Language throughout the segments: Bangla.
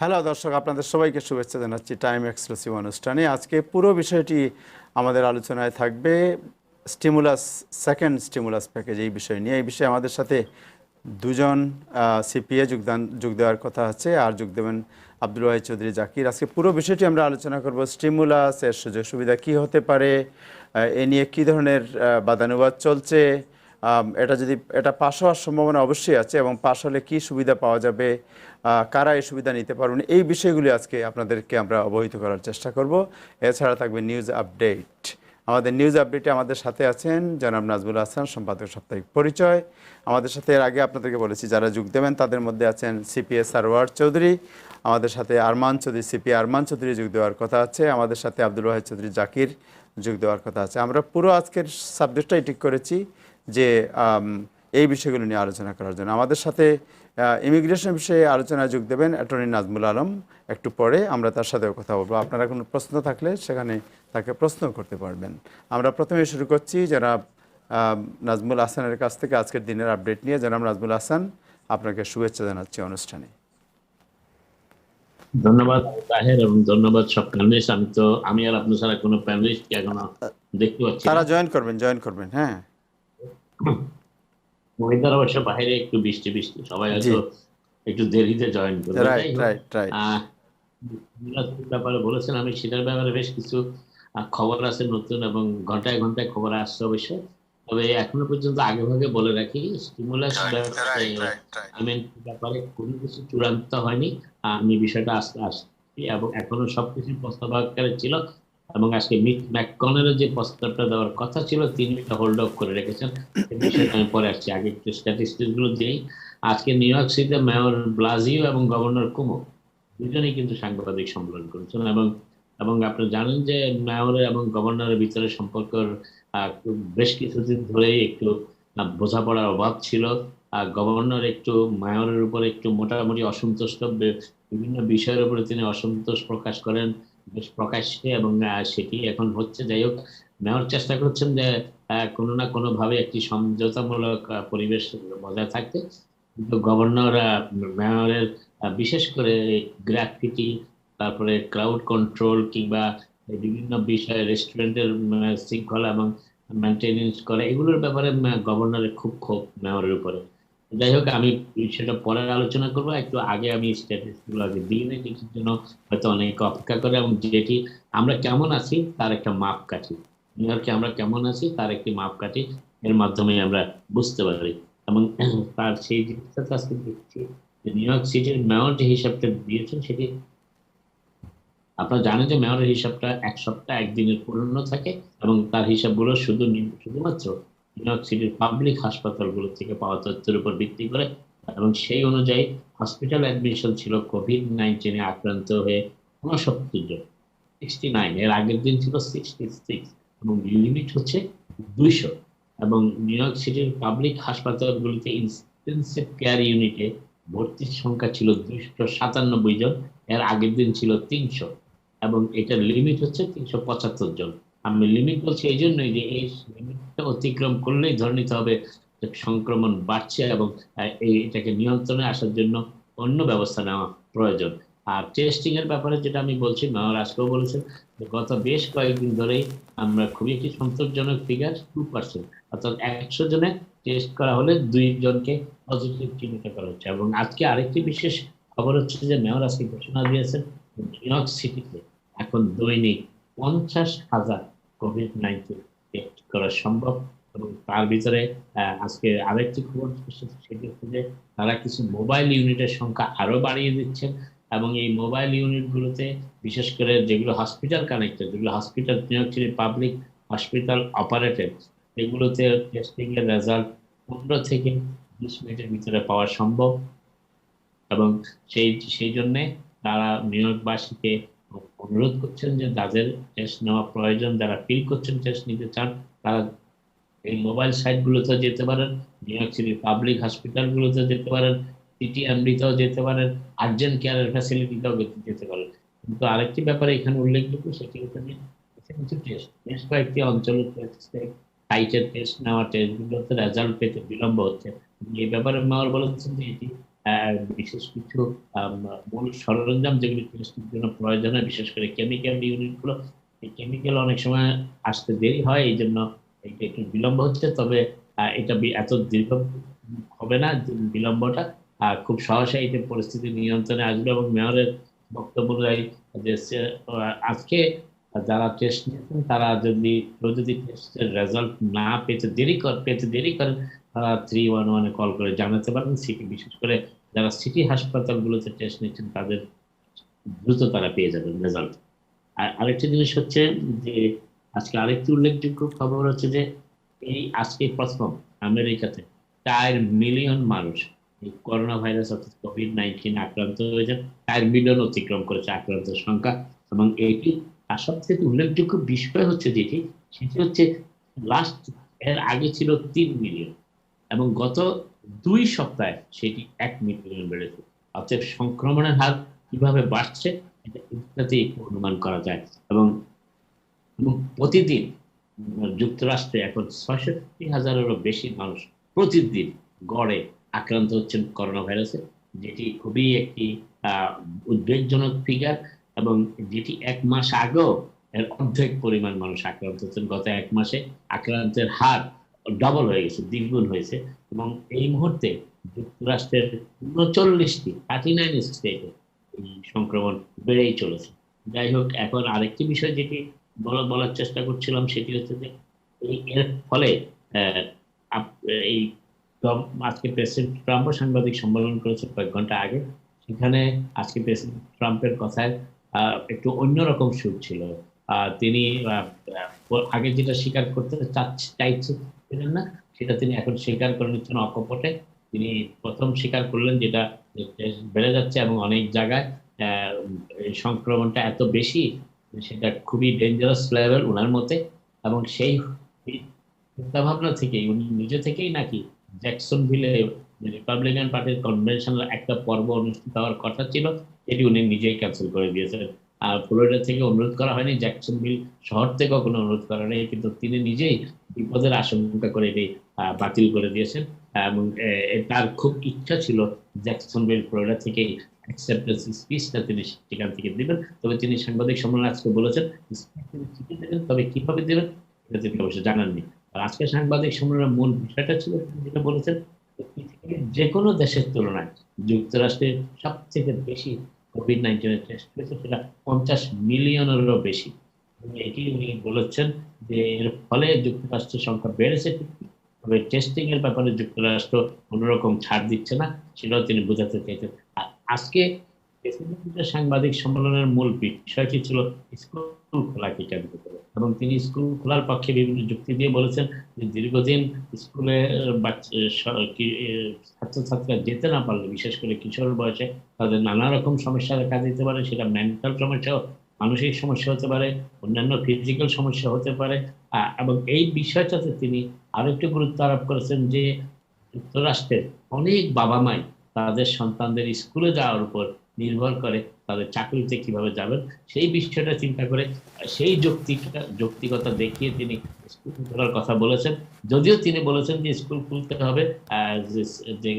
হ্যালো দর্শক, আপনাদের সবাইকে শুভেচ্ছা জানাচ্ছি টাইম এক্সক্লুসিভ অনুষ্ঠানে। আজকে পুরো বিষয়টি আমাদের আলোচনায় থাকবে স্টিমুলাস, সেকেন্ড স্টিমুলাস প্যাকেজ এই বিষয় নিয়ে। এই বিষয়ে আমাদের সাথে দুজন সিপিএ যোগ দেওয়ার কথা আছে, আর যোগ দেবেন আব্দুল ওয়াহিদ চৌধুরী জাকির। আজকে পুরো বিষয়টি আমরা আলোচনা করব। স্টিমুলাস এর সুযোগ সুবিধা কী হতে পারে, এ নিয়ে কী ধরনের বাদানুবাদ চলছে, এটা পাশ হওয়ার সম্ভাবনা অবশ্যই আছে, এবং পাশ হলে কী সুবিধা পাওয়া যাবে, কারা এই সুবিধা নিতে পারবেন, এই বিষয়গুলি আজকে আপনাদেরকে আমরা অবহিত করার চেষ্টা করব। এছাড়া থাকবে নিউজ আপডেট। আমাদের নিউজ আপডেটে আমাদের সাথে আছেন জনাব নাজমুল হাসান, সম্পাদক সাপ্তাহিক পরিচয়। আমাদের সাথে এর আগে আপনাদেরকে বলেছি যারা যোগ দেবেন তাদের মধ্যে আছেন সিপিএ সারওয়ার চৌধুরী, আমাদের সাথে আরমান চৌধুরী, সিপিএ আরমান চৌধুরী যোগ দেওয়ার কথা আছে, আমাদের সাথে আব্দুল ওয়াহিদ চৌধুরী জাকির যোগ দেওয়ার কথা আছে। আমরা পুরো আজকের সাবজেক্টটাই ঠিক করেছি যে এই বিষয়গুলো নিয়ে আলোচনা করার জন্য। আমাদের সাথে ইমিগ্রেশন বিষয়ে আলোচনায় যোগ দেবেন অ্যাটর্নি নাজমুল আলম। একটু পরে আমরা তার সাথেও কথা বলবো। আপনারা কোনো প্রশ্ন থাকলে সেখানে তাকে প্রশ্ন করতে পারবেন। আমরা প্রথমে শুরু করছি জনাব নাজমুল হাসানের কাছ থেকে আজকের দিনের আপডেট নিয়ে। জনাব নাজমুল হাসান, আপনাকে শুভেচ্ছা জানাচ্ছি অনুষ্ঠানে। ধন্যবাদ তাহের, এবং ধন্যবাদ সব প্যানেলিস্ট। আমি আর আপনার ছাড়া কোনো প্যানেলিস্ট এখনো দেখতে পাচ্ছি তারা না। জয়েন করবেন। হ্যাঁ, ওয়েদার অবশ্য বাইরে একটু বৃষ্টি বৃষ্টি, সবাই জি, হয়তো একটু দেরিতে জয়েন করবে। রাইট যাই হোক, রাইট রাইট। আহ ব্যাপারে বলেছেন, আমি সেটার ব্যাপারে বেশ কিছু খবর আছে নতুন, এবং ঘন্টায় ঘন্টায় খবর আসছে অবশ্য। তবে এখনো পর্যন্ত আগে ভাগে বলে রাখি, স্টিমুলাস ব্যাপারে কোনো কিছু চূড়ান্ত হয়নি। আমি বিষয়টা আস্তে আসছি, এবং এখনো সবকিছু প্রস্তাব আকারে ছিল। এবং আজকে মিট ম্যাককনেলের যে প্রস্তাবটা দেওয়ার কথা ছিল, তিনি এটা হোল্ড অফ করে রেখেছেন। এই বিষয়টা আমি পরে আসছি, আগে একটু স্ট্যাটিস্টিক্স গুলো দিই। আজকে নিউ ইয়র্ক সিটিতে মেয়র ব্লাজিও এবং গভর্নর কুমো দুজনেই কিন্তু সাংবাদিক সম্মেলন করেছেন। এবং এবং আপনি জানেন যে মেয়র এবং গভর্নরের ভিতরে সম্পর্ক বেশ কিছুদিন ধরেই একটু বোঝাপড়ার অভাব ছিল। গভর্নর একটু মেয়রের উপরে একটু মোটামুটি অসন্তুষ্ট, বিভিন্ন বিষয়ের উপরে তিনি অসন্তোষ প্রকাশ করেন বেশ প্রকাশ্যে, এবং সেটি এখন হচ্ছে। যাই হোক, মেয়র চেষ্টা করছেন যে কোনো না কোনো ভাবে একটি সমঝোতামূলক পরিবেশ বজায় থাকতে। কিন্তু গভর্নর মেয়রের বিশেষ করে গ্রাফিটি, তারপরে ক্রাউড কন্ট্রোল, কিংবা বিভিন্ন বিষয়ে রেস্টুরেন্টের শৃঙ্খলা এবং মেনটেনেন্স করে, এগুলোর ব্যাপারে গভর্নরের খুব ক্ষোভ মেয়রের উপরে। যাই হোক, আমি সেটা পরে আলোচনা করবো। একটু আগে আমি স্ট্যাটাস গুলো আগে দিয়ে নিই, যেটির জন্য হয়তো অনেকে অপেক্ষা করে, এবং যেটি আমরা কেমন আছি তার একটা মাপকাঠি। নিউ ইয়র্কে আমরা কেমন আছি তার একটি মাপকাঠি, এর মাধ্যমে আমরা বুঝতে পারি। এবং তার সেই জিনিসটা আজকে দেখছি যে নিউ ইয়র্ক সিটির মেয়র যে হিসাবটা দিয়েছেন, সেটি আপনারা জানেন যে মেয়রের হিসাবটা এক সপ্তাহ একদিনের পুরনো থাকে, এবং তার হিসাবগুলো শুধুমাত্র নিউ ইয়র্ক সিটির পাবলিক হাসপাতালগুলো থেকে পাওয়া তথ্যের উপর ভিত্তি করে। এবং সেই অনুযায়ী হসপিটাল অ্যাডমিশন ছিল কোভিড-19 আক্রান্ত হয়ে 69 জন, 69। এর আগের দিন ছিল 66, এবং লিমিট হচ্ছে 200। এবং নিউ ইয়র্ক সিটির পাবলিক হাসপাতালগুলিতে ইন্টেনসিভ কেয়ার ইউনিটে ভর্তির সংখ্যা ছিল 297 জন, এর আগের দিন ছিল 300। এবং এটার লিমিট হচ্ছে 375 জন। আমি লিমিট বলছি এই জন্যই যে এই লিমিটটা অতিক্রম করলেই ধরে নিতে হবে যে সংক্রমণ বাড়ছে, এবং এটাকে নিয়ন্ত্রণে আসার জন্য অন্য ব্যবস্থা নেওয়া প্রয়োজন। আর টেস্টিং এর ব্যাপারে যেটা আমি বলছি, মেয়র আজকেও বলেছেন যে গত বেশ কয়েকদিন ধরেই আমরা খুবই একটি সন্তোষজনক ফিগার 2%, অর্থাৎ 100 জনে টেস্ট করা হলে 2 জনকে পজিটিভ চিহ্নিত করা হচ্ছে। এবং আজকে আরেকটি বিশেষ খবর হচ্ছে যে মেয়র আজকে ঘোষণা দিয়েছেন নিউ ইয়র্ক সিটিতে এখন দৈনিক 50,000 কোভিড-19 টেস্ট করা সম্ভব। এবং তার ভিতরে আজকে আরেকটি খবর এসেছে, সেটি হচ্ছে যে তারা কিছু মোবাইল ইউনিটের সংখ্যা আরো বাড়িয়ে দিচ্ছেন। এবং এই মোবাইল ইউনিটগুলোতে বিশেষ করে যেগুলো হসপিটাল কানেক্টেড, যেগুলো hospital new York city public hospital operated, এগুলোতে টেস্টিং এর রেজাল্ট 15 থেকে 20 মিনিটের ভিতরে পাওয়া সম্ভব। এবং সেই সেই জন্য তারা নিউ ইয়র্কবাসীকে অনুরোধ করছেন যে যাদের টেস্ট নেওয়া প্রয়োজন, যারা ফিল করছেন টেস্ট নিতে চান, তারা এই মোবাইল সাইট গুলোতে যেতে পারেন, নিউ ইয়র্ক সিটির পাবলিক হসপিটাল গুলোতে যেতে পারেন, সিটিএমডিতেও যেতে পারেন, আর্জেন্ট কেয়ারের ফ্যাসিলিটিতেও যেতে পারেন। কিন্তু আরেকটি ব্যাপারে এখানে উল্লেখযোগ্য, সেটি হচ্ছে যে কিছু কিছু টেস্ট বেশ কয়েকটি অঞ্চলের সাইটের টেস্ট নেওয়া টেস্ট গুলোতে রেজাল্ট পেতে বিলম্ব হচ্ছে। এই ব্যাপারে মেয়র বলেছেন যে এটি বিশেষ কিছু আম, মূল সরঞ্জাম যেগুলি টেস্টের জন্য প্রয়োজন হয়, বিশেষ করে কেমিক্যাল ইউনিট গুলো, এই কেমিক্যাল অনেক সময় আসতে দেরি হয়, এই জন্য এটা একটু বিলম্ব হচ্ছে। তবে এটা এত দীর্ঘ হবে না বিলম্বটা, খুব সহসাই এটা পরিস্থিতি নিয়ন্ত্রণে আসবে। এবং মেয়রের বক্তব্য অনুযায়ী যে আজকে যারা টেস্ট নিয়েছেন তারা যদি টেস্টের রেজাল্ট না পেতে দেরি করেন, তারা 311-এ কল করে জানাতে পারেন। সিটি, বিশেষ করে যারা সিটি হাসপাতালগুলোতে টেস্ট নিচ্ছেন তাদের দ্রুত তারা পেয়ে যাবেন রেজাল্ট। আর আরেকটা জিনিস হচ্ছে যে আজকে আরেকটি উল্লেখযোগ্য খবর হচ্ছে যে আজকে প্রথম আমেরিকাতে 4 মিলিয়ন মানুষ এই করোনা ভাইরাস অর্থাৎ কোভিড-19 আক্রান্ত হয়েছে। 4 মিলিয়ন অতিক্রম করেছে আক্রান্তের সংখ্যা। এবং এটি আর সবথেকে উল্লেখযোগ্য বিষয় হচ্ছে সেটি হচ্ছে লাস্ট, এর আগে ছিল 3 মিলিয়ন, এবং গত 2 সপ্তাহে সেটি 1 মিলিয়ন বেড়েছে। অর্থাৎ সংক্রমণের হার কিভাবে বাড়ছে এটাতে একটু অনুমান করা যায়। এবং প্রতিদিন যুক্তরাষ্ট্রে এখন 66,000-এরও বেশি মানুষ প্রতিদিন গড়ে আক্রান্ত হচ্ছেন করোনা ভাইরাসে, যেটি খুবই একটি উদ্বেগজনক ফিগার। এবং যেটি 1 মাস আগেও এর অর্ধেক পরিমাণ মানুষ আক্রান্ত হচ্ছেন। গত 1 মাসে আক্রান্তের হার ডবল হয়ে গেছে, দ্বিগুণ হয়েছে। এবং এই মুহূর্তে যুক্তরাষ্ট্রের 39 স্টেটে এই সংক্রমণ বেড়েই চলেছে। যাই হোক, এখন আরেকটি বিষয় যেটি বলার চেষ্টা করছিলাম সেটি হচ্ছে যে এর ফলে এই আজকে প্রেসিডেন্ট ট্রাম্পও সাংবাদিক সম্মেলন করেছে কয়েক ঘন্টা আগে। সেখানে আজকে প্রেসিডেন্ট ট্রাম্পের কথায় একটু অন্যরকম সুর ছিল। তিনি আগে যেটা স্বীকার করতে চাইছিলেন না, সেটা তিনি এখন স্বীকার করে নিচ্ছেন অকপটে। তিনি প্রথম স্বীকার করলেন যেটা বেড়ে যাচ্ছে এবং অনেক জায়গায় এই সংক্রমণটা এত বেশি, সেটা খুবই ডেঞ্জারাস লেভেল ওনার মতে। এবং সেই চিন্তা ভাবনা থেকেই উনি নিজে থেকেই নাকি জ্যাকসনভিলে রিপাবলিকান পার্টির কনভেনশনের একটা পর্ব অনুষ্ঠিত হওয়ার কথা ছিল, এটি উনি নিজেই ক্যান্সেল করে দিয়েছেন। আর ফ্লোরিডা থেকে অনুরোধ করা হয়নি, জ্যাকসনভিল শহর থেকে কোনো অনুরোধ করা হয়নি, কিন্তু তিনি নিজেই বিপদের আশঙ্কা করে এটি বাতিল করে দিয়েছেন। এবং তার খুব ইচ্ছা ছিল জ্যাকসনভিল ফ্লোরিডা থেকেই অ্যাকসেপ্টেন্স স্পিচটা তিনি সেখান থেকে দিবেন। তবে তিনি সাংবাদিক সম্মেলনে আজকে বলেছেন তিনি ঠিকই দেবেন, তবে কিভাবে দেবেন এটা তিনি অবশ্য জানাননি। আর আজকে সাংবাদিক সম্মেলনের মূল বিষয়টা ছিল তিনি যেটা বলেছেন, পৃথিবীর যে কোনো দেশের তুলনায় যুক্তরাষ্ট্রের সবথেকে বেশি কোভিড-19 টেস্ট হয়েছে, সেটা 50 মিলিয়নেরও বেশি। এটি উনি বলেছেন যে এর ফলে যুক্তরাষ্ট্রের সংখ্যা বেড়েছে, তবে টেস্টিং এর ব্যাপারে যুক্তরাষ্ট্র কোনোরকম ছাড় দিচ্ছে না, সেটাও তিনি বোঝাতে চেয়েছেন। আর আজকে প্রেসিডেন্টের সাংবাদিক সম্মেলনের মূল বিষয়টি ছিল স্কুল খোলাকে কেন্দ্র করে। এবং তিনি স্কুল খোলার পক্ষে বিভিন্ন যুক্তি দিয়ে বলেছেন যে দীর্ঘদিন স্কুলে ছাত্রছাত্রীরা যেতে না পারলে, বিশেষ করে কিশোর বয়সে, তাদের নানা রকম সমস্যা দেখা দিতে পারে। সেটা মেন্টাল সমস্যা, মানসিক সমস্যা হতে পারে, অন্যান্য ফিজিক্যাল সমস্যা হতে পারে। এবং এই বিষয়টাতে তিনি আরেকটু গুরুত্ব আরোপ করেছেন যে যুক্তরাষ্ট্রের অনেক বাবা মাই তাদের সন্তানদের স্কুলে যাওয়ার উপর নির্ভর করে তাদের চাকরিতে কিভাবে যাবেন, সেই বিষয়টা চিন্তা করে সেই যৌক্তিকতা দেখিয়ে তিনি স্কুল খোলার কথা বলেছেন। যদিও তিনি বলেছেন যে স্কুল খুলতে হবে যে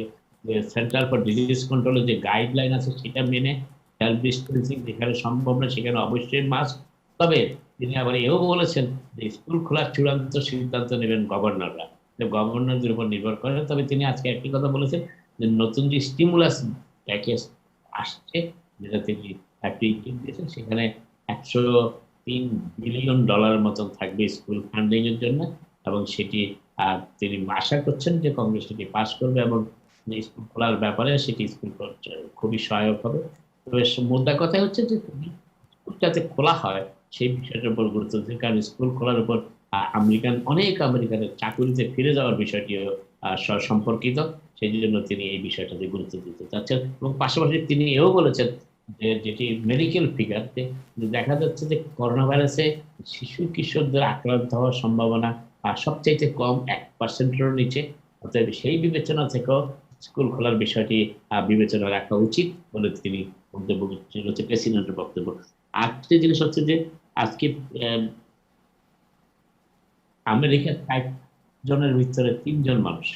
সেন্টার ফর ডিজিজ কন্ট্রোলের যে গাইডলাইন আছে সেটা মেনে, হেলথ ডিস্টেন্সিং যেখানে সম্ভব না সেখানে অবশ্যই মাস্ক। তবে তিনি আবার এও বলেছেন যে স্কুল খোলার চূড়ান্ত সিদ্ধান্ত নেবেন গভর্নররা, গভর্নরদের উপর নির্ভর করে। তবে তিনি আজকে একটি কথা বলেছেন যে নতুন যে স্টিমুলাস প্যাকেজ আসছে, যেটা তিনি একটি দিয়েছেন, সেখানে $103 বিলিয়ন মতন থাকবে স্কুল ফান্ডিং এর জন্য। এবং সেটি তিনি আশা করছেন যে কংগ্রেস সেটি পাস করবে এবং স্কুল খোলার ব্যাপারে সেটি স্কুল খুবই সহায়ক হবে। তবে মুদ্রা কথা হচ্ছে যে স্কুল যাতে খোলা হয় সেই বিষয়টার উপর গুরুত্ব দিচ্ছেন, কারণ স্কুল খোলার উপর অনেক আমেরিকানের চাকুরিতে ফিরে যাওয়ার বিষয়টিও সম্পর্কিত। সেই জন্য তিনি এই বিষয়টাতে গুরুত্ব দিতে চাচ্ছেন। এবং পাশাপাশি তিনি এও বলেছেন যে যেটি মেডিকেল ফিগার, দেখা যাচ্ছে যে করোনা ভাইরাসে শিশু কিশোরদের আক্রান্ত হওয়ার সম্ভাবনা সবচাইতে কম, 1%-এরও নিচে। অতএব সেই বিবেচনা থেকেও স্কুল খোলার বিষয়টি বিবেচনা রাখা উচিত বলে তিনি মন্তব্য করছেন, হচ্ছে প্রেসিডেন্টের বক্তব্য। আরেকটি জিনিস হচ্ছে যে আজকে আমেরিকার 60 জনের ভিতরে 3 জন মানুষ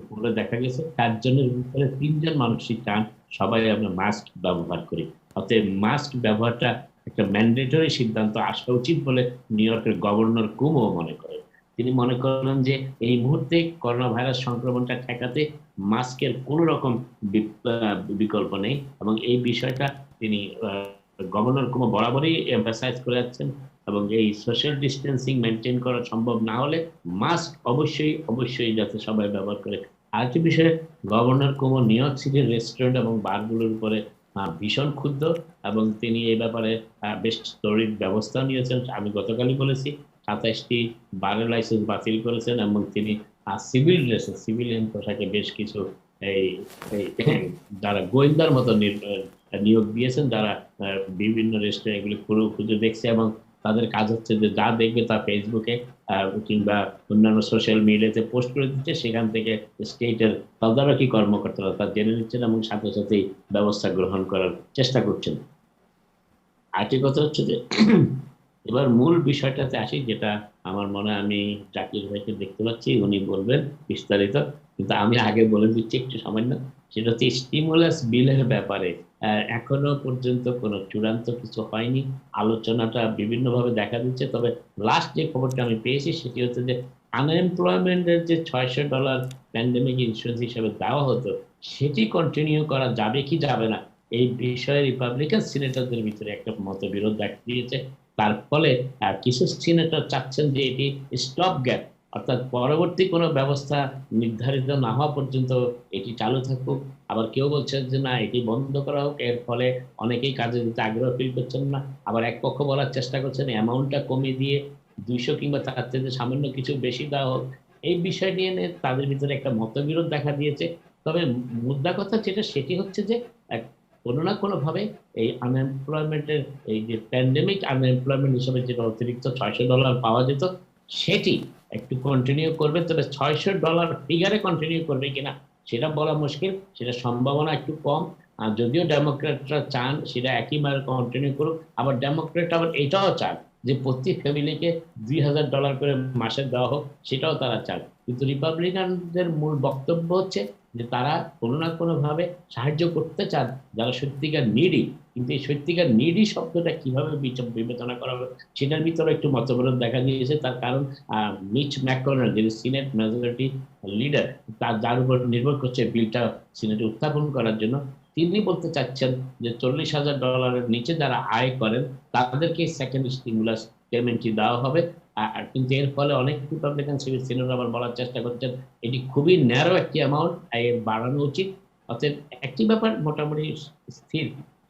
পরে দেখা গেছে 4 জনের ভিতরে 3 জন মানুষই চান সবাই আমরা মাস্ক ব্যবহার করি। অতএব মাস্ক ব্যবহারটা একটা ম্যান্ডেটরি সিদ্ধান্ত আসা উচিত বলে নিউ ইয়র্কের গভর্নর কুমো মনে করেন। তিনি মনে করেন যে এই মুহূর্তে করোনা ভাইরাস সংক্রমণটা ঠেকাতে মাস্কের কোনো রকম বিকল্প নেই, এবং এই বিষয়টা তিনি গভর্নর কুমো বরাবরই এমফাসাইজ করে যাচ্ছেন। এবং এই সোশ্যাল ডিস্টেন্সিং মেনটেন করা সম্ভব না হলে মাস্ক অবশ্যই অবশ্যই যাতে সবাই ব্যবহার করে। আরেকটি বিষয়ে গভর্নর কুমো নিউ ইয়র্ক সিটির রেস্টুরেন্ট এবং বারগুলোর উপরে ভীষণ ক্ষুব্ধ, এবং তিনি এই ব্যাপারে বেশ তড়িৎ ব্যবস্থা নিয়েছেন। আমি গতকালই বলেছি 27টি বারের লাইসেন্স বাতিল করেছেন, এবং তিনি সিভিল ড্রেসে সিভিলিয়ান পোশাকে বেশ কিছু এই যারা গোয়েন্দার মতো নিয়োগ দিয়েছেন, যারা বিভিন্ন রেস্টুরেন্ট এগুলি পুরো খুঁজে দেখছে, এবং তাদের কাজ হচ্ছে যে যা দেখবে তা ফেসবুকে কিংবা অন্যান্য সোশ্যাল মিডিয়াতে পোস্ট করে দিচ্ছে, সেখান থেকে স্টেটের তদারকি কর্মকর্তারা তা জেনে নিচ্ছেন এবং সাথে সাথেই ব্যবস্থা গ্রহণ করার চেষ্টা করছেন। আরেকটি কথা হচ্ছে যে এবার মূল বিষয়টাতে আসি, যেটা আমার মনে হয় আমি জাকির ভাইকে দেখতে পাচ্ছি, উনি বলবেন বিস্তারিত, কিন্তু আমি আগে বলে দিচ্ছি একটু সামান্য। সেটা হচ্ছে স্টিমুলাস বিলের ব্যাপারে এখনো পর্যন্ত কোনো চূড়ান্ত কিছু হয়নি। আলোচনাটা বিভিন্নভাবে দেখা দিচ্ছে, তবে লাস্ট যে খবরটা আমি পেয়েছি সেটি হচ্ছে যে আনএমপ্লয়মেন্টের যে $600 প্যান্ডেমিক ইন্স্যুরেন্স হিসেবে দেওয়া হতো, সেটি কন্টিনিউ করা যাবে কি যাবে না, এই বিষয়ে রিপাবলিকান সিনেটরদের ভিতরে একটা মতবিরোধ দেখা দিয়েছে। তার ফলে কিছু সিনেটর চাচ্ছেন যে এটি স্টপ গ্যাপ, অর্থাৎ পরবর্তী কোনো ব্যবস্থা নির্ধারিত না হওয়া পর্যন্ত এটি চালু থাকুক। আবার কেউ বলছেন যে না, এটি বন্ধ করা হোক, এর ফলে অনেকেই কাজে দিতে আগ্রহ ফিল করছেন না। আবার এক পক্ষ বলার চেষ্টা করছেন অ্যামাউন্টটা কমিয়ে দিয়ে 200 কিংবা তার থেকে সামান্য কিছু বেশি দেওয়া হোক। এই বিষয় নিয়ে তাদের ভিতরে একটা মতবিরোধ দেখা দিয়েছে। তবে মুদ্রা কথা যেটা, সেটি হচ্ছে যে কোনো না কোনো ভাবে এই আনএমপ্লয়মেন্টের, এই যে প্যান্ডেমিক আনএমপ্লয়মেন্ট হিসেবে যেটা অতিরিক্ত $600 পাওয়া যেত, সেটি একটু কন্টিনিউ করবে। তবে $600 ফিগারে কন্টিনিউ করবে কিনা সেটা বলা মুশকিল, সেটা সম্ভাবনা একটু কম। আর যদিও ডেমোক্রেটরা চান সেটা একইভাবে কন্টিনিউ করুক, আবার ডেমোক্রেট আবার এটাও চান যে প্রতি ফ্যামিলিকে $2000 করে মাসে দেওয়া হোক, সেটাও তারা চান। কিন্তু রিপাবলিকানদের মূল বক্তব্য হচ্ছে যে তারা কোনো না কোনো ভাবে সাহায্য করতে চান যারা সত্যিকার নিডি, কিন্তু এই সত্যিকার নিডি শব্দটা কিভাবে বিবেচনা করা হবে সেটার ভিতরে একটু মতবিরোধ দেখা দিয়েছে। তার কারণ মিচ ম্যাককনেল, যিনি সিনেট মেজরিটি লিডার, যার উপর নির্ভর করছে বিলটা সিনেটে উত্থাপন করার জন্য, তিনি বলতে চাচ্ছেন যে $40,000 নিচে যারা আয় করেন তাদেরকে সেকেন্ড স্টিমুলাস পেমেন্টটি দেওয়া হবে। আর কিন্তু এর ফলে অনেক রিপাবলিকান সিনেটর আবার বলার চেষ্টা করছেন এটি খুবই ন্যারো একটি অ্যামাউন্ট, বাড়ানো উচিত। অতএব একটি ব্যাপার মোটামুটি স্থির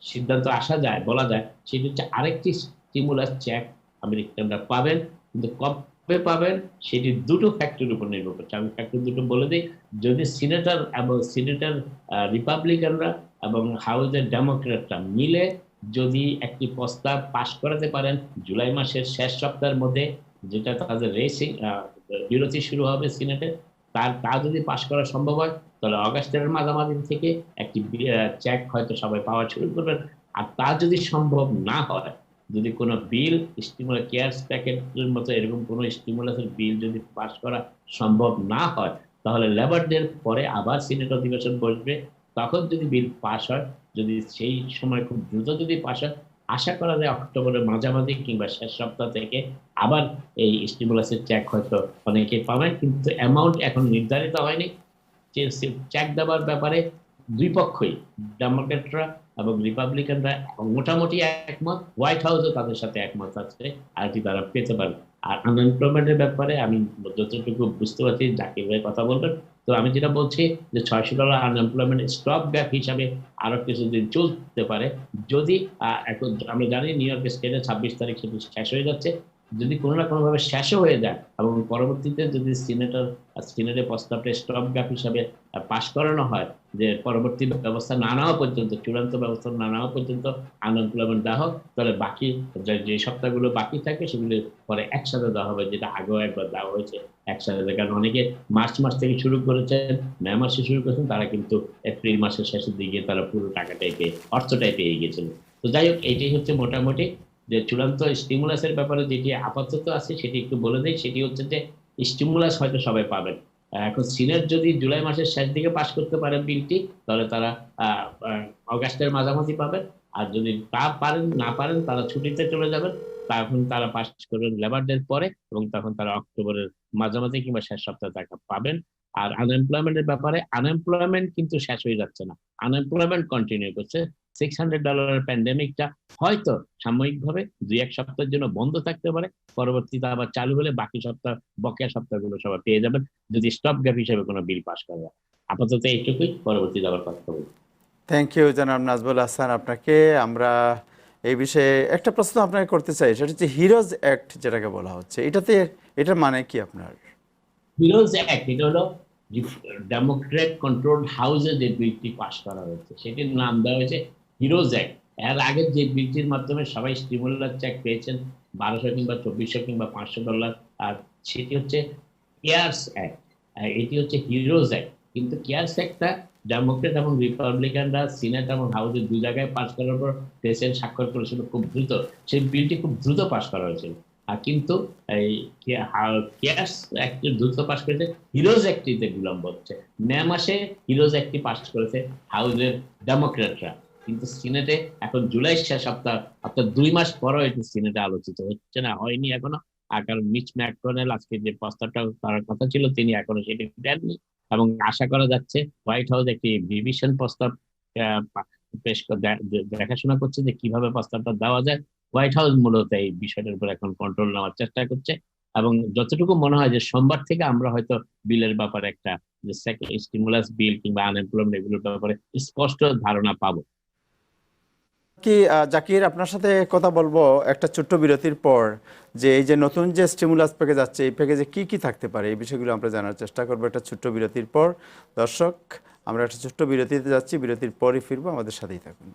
সিদ্ধান্ত আসা যায়, বলা যায়, সেটি হচ্ছে আরেকটি স্টিমুলাস চেক আমেরিকানরা পাবেন, কিন্তু কবে পাবেন সেটি দুটো ফ্যাক্টরের উপর নির্ভর করছে। আমি ফ্যাক্টর দুটো বলে দিই। যদি সিনেটর রিপাবলিকানরা এবং হাউসের ডেমোক্রেটরা মিলে যদি একটি প্রস্তাব পাশ করাতে পারেন জুলাই মাসের শেষ সপ্তাহের মধ্যে, যেটা তাদের রেসিং বিরতি শুরু হবে সিনেটে, তা যদি পাশ করা সম্ভব হয় তাহলে অগাস্টের মাঝামাঝি থেকে একটি চেক হয়তো সবাই পাওয়া শুরু করবেন। আর তা যদি সম্ভব না হয়, যদি কোনো বিল স্টিমুলাস কেয়ারস প্যাকেটের মতো এরকম কোনো স্টিমুলাসের বিল যদি পাশ করা সম্ভব না হয়, তাহলে লেবার ডের পরে আবার সিনেট অধিবেশন বসবে। তখন যদি বিল পাশ হয়, যদি সেই সময় খুব দ্রুত যদি পাশ হয়, আশা করা যায় অক্টোবরের মাঝামাঝি কিংবা শেষ সপ্তাহ থেকে আবার এই স্টিমুলাসের চেক হয়তো অনেকে পাবেন, কিন্তু অ্যামাউন্ট এখন নির্ধারিত হয়নি। চেক দেওয়ার ব্যাপারে দুই পক্ষই, ডেমোক্রেটরা এবং রিপাবলিকানরা মোটামুটি একমত, হোয়াইট হাউসও তাদের সাথে একমত আছে আর কি তারা পেতে পারে। আর আনএমপ্লয়মেন্টের ব্যাপারে আমি যতটুকু বুঝতে পারছি জাকির ভাই কথা বলবেন, তো আমি যেটা বলছি যে $600 আনএমপ্লয়মেন্ট স্টপ গ্যাপ হিসাবে আরো কিছুদিন চলতে পারে। যদি এখন আমরা জানি নিউ ইয়র্ক স্টেটে 26 তারিখ সেটি শেষ হয়ে যাচ্ছে, যদি কোনো না কোনো ভাবে শেষও হয়ে যায় এবং পরবর্তীতে যদি সিনেটের প্রস্তাবটা স্টপ গ্যাপ হিসাবে পাশ করানো হয়, যে পরবর্তী ব্যবস্থা না নেওয়া পর্যন্ত, চূড়ান্ত ব্যবস্থা না নেওয়া পর্যন্ত আনএমপ্লয়মেন্ট দেওয়া হোক, তাহলে বাকি যে সপ্তাহগুলো বাকি থাকে সেগুলো পরে একসাথে দেওয়া হবে, যেটা আগেও একবার দেওয়া হয়েছে একসাথে। কারণ অনেকে মার্চ মাস থেকে শুরু করেছেন, মে মাসে শুরু করেছেন, তারা কিন্তু এপ্রিল মাসের শেষের দিকে তারা পুরো টাকাটাই অর্থটাই পেয়ে গেছিল। তো যাই হোক, এইটাই হচ্ছে মোটামুটি যে চূড়ান্ত স্টিমুলাসের ব্যাপারে যেটি আপাতত আছে সেটি একটু বলে দেয়। সেটি হচ্ছে যে স্টিমুলাস হয়তো সবাই পাবেন, এখন সিনেট যদি জুলাই মাসের শেষ দিকে পাশ করতে পারে বিলটি, তাহলে তারা অগাস্টের মাঝামাঝি পাবেন। আর যদি তা না পারেন, তারা ছুটিতে চলে যাবেন। তখন তারা পাশ করবেন লেবার ডের পরে, এবং তখন তারা অক্টোবরের মাঝামাঝি কিংবা শেষ সপ্তাহে টাকা পাবেন। আর আনএমপ্লয়মেন্টের ব্যাপারে, আনএমপ্লয়মেন্ট কিন্তু শেষ হয়ে যাচ্ছে না, আনএমপ্লয়মেন্ট কন্টিনিউ করছে। $600 প্যান্ডেমিকটা হয়তো সাময়িকভাবে 2-1 সপ্তাহের জন্য বন্ধ থাকতে পারে, পরবর্তীতে আবার চালু হলে বাকি সপ্তাহ, বকেয়া সপ্তাহগুলো সবাই পেয়ে যাবেন, যদি স্টপ গ্যাপ হিসেবে কোনো বিল পাস করা যায়। আপাতত এইটুকুই, পরবর্তীতে আবার কথা বলবো। থ্যাংক ইউ জনাব নাজবুল হাসান আপনাকে। আমরা এই বিষয়ে একটা প্রশ্ন আপনাকে করতে চাই, সেটা হচ্ছে হিরোজ অ্যাক্ট যেটাকে বলা হচ্ছে, এটার মানে কি আপনার? হিরোজ অ্যাক্ট, এটা হলো ডেমোক্রেট কন্ট্রোল হাউসে যে বিলটি পাস করা হয়েছে সেটির নাম দেওয়া হয়েছে হিরোজ অ্যাক্ট। এর আগে যে বিলটির মাধ্যমে সবাই স্টিমুলাস চেক পেয়েছেন 1200 কিংবা 2400 কিংবা $500, আর সেটি হচ্ছে কেয়ারস অ্যাক্ট, এটি হচ্ছে হিরোজ অ্যাক্ট। কিন্তু কেয়ারস অ্যাক্টটা ডেমোক্রেট এবং রিপাবলিকানরা সিনেট এবং হাউসের দুই জায়গায় পাস করার পর প্রেসিডেন্ট স্বাক্ষর করেছিল খুব দ্রুত, সেই বিলটি খুব দ্রুত পাস করা হয়েছিল। কিন্তু এই কেয়ারস অ্যাক্ট দ্রুত পাস করেছে, হিরোজ অ্যাক্টটিতে বিলম্ব হচ্ছে। মে মাসে হিরোজ অ্যাক্টটি পাস করেছে হাউসের ডেমোক্রেটরা, কিন্তু সিনেটে এখন জুলাই শেষ সপ্তাহ, অর্থাৎ 2 মাস পরও এটি সিনেটে আলোচিত হচ্ছে না, হয়নি এখনো। আর কারণ মিচ ম্যাককনেল আজকে যে প্রস্তাবটা করার কথা ছিল, তিনি এখনো সেটি দেননি, এবং আশা করা যাচ্ছে হোয়াইট হাউস একটি রিভিশন প্রস্তাব দেখাশোনা করছে যে কিভাবে প্রস্তাবটা দেওয়া যায়। হোয়াইট হাউস মূলত এই বিষয়টার উপর এখন কন্ট্রোল নেওয়ার চেষ্টা করছে, এবং যতটুকু মনে হয় যে সোমবার থেকে আমরা হয়তো বিলের ব্যাপারে একটা, যে স্টিমুলাস বিল কিংবা আনএমপ্লয়মেন্ট এগুলোর ব্যাপারে স্পষ্ট ধারণা পাবো। কি জাকির, আপনার সাথে কথা বলবো একটা ছোট্ট বিরতির পর, যে এই যে নতুন যে স্টিমুলাস প্যাকেজ আছে, এই প্যাকেজে কি কি থাকতে পারে, এই বিষয়গুলো আমরা জানার চেষ্টা করবো একটা ছোট্ট বিরতির পর। দর্শক, আমরা একটা ছোট্ট বিরতিতে যাচ্ছি, বিরতির পরই ফিরবো, আমাদের সাথেই থাকুন।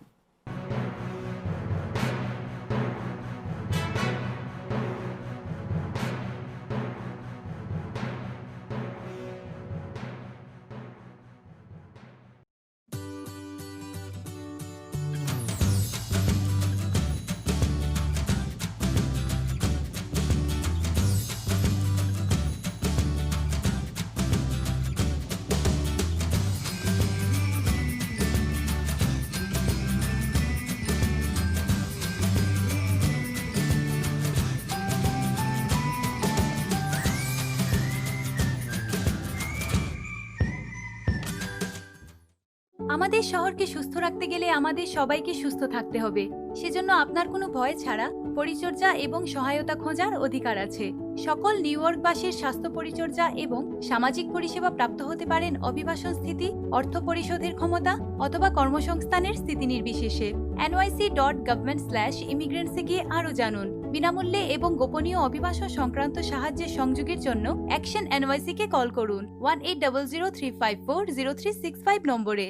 আমাদের শহরকে সুস্থ রাখতে গেলে আমাদের সবাইকে সুস্থ থাকতে হবে। সেজন্য আপনার কোনো ভয় ছাড়া পরিচর্যা এবং সহায়তা খোঁজার অধিকার আছে। সকল নিউ ইয়র্কবাসীর স্বাস্থ্য পরিচর্যা এবং সামাজিক পরিষেবা প্রাপ্ত হতে পারেন অভিবাসন স্থিতি, অর্থ পরিশোধের ক্ষমতা অথবা কর্মসংস্থানের স্থিতি নির্বিশেষে। nyc.government/immigrants গিয়ে আরও জানুন। বিনামূল্যে এবং গোপনীয় অভিবাসন সংক্রান্ত সাহায্যের সংযোগের জন্য অ্যাকশন NYC কে কল করুন 1800-354-0365 নম্বরে।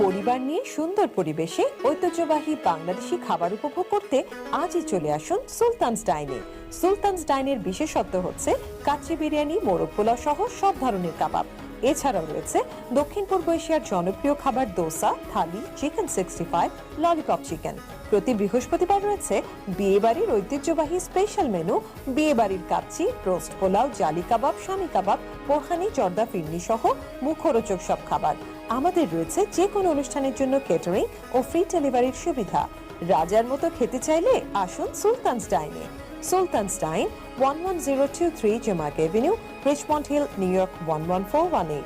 পরিবার নিয়ে সুন্দর পরিবেশে ঐতিহ্যবাহী বাংলাদেশি খাবার উপভোগ করতে আজই চলে আসুন সুলতানস ডাইনে। সুলতানস ডাইনের বিশেষত্ব হচ্ছে কাচ্চি বিরিয়ানি, মোরগ পোলাও সহ সব ধরনের কাবাব। এছাড়াও রয়েছে দক্ষিণ পূর্ব এশিয়ার জনপ্রিয় খাবার দোসা, থালি, চিকেন 65, ললিপপ চিকেন। প্রতি বৃহস্পতিবার রয়েছে বিয়ে বাড়ির ঐতিহ্যবাহী স্পেশাল মেনু, বিয়ে বাড়ির কাচ্চি, রোস্ট পোলাও, জালি কাবাব, শামি কাবাব, বোরহানি, জর্দা ফিরনি সহ মুখরোচক সব খাবার। আমাদের রয়েছে যে কোনো অনুষ্ঠানের জন্য কেটারিং ও ফ্রি ডেলিভারির সুবিধা। রাজার মতো খেতে চাইলে আসুন সুলতানস ডাইনে। সুলতানস ডাইন, 11023 জেমার্ক avenue, Richmond Hill, New York 11418।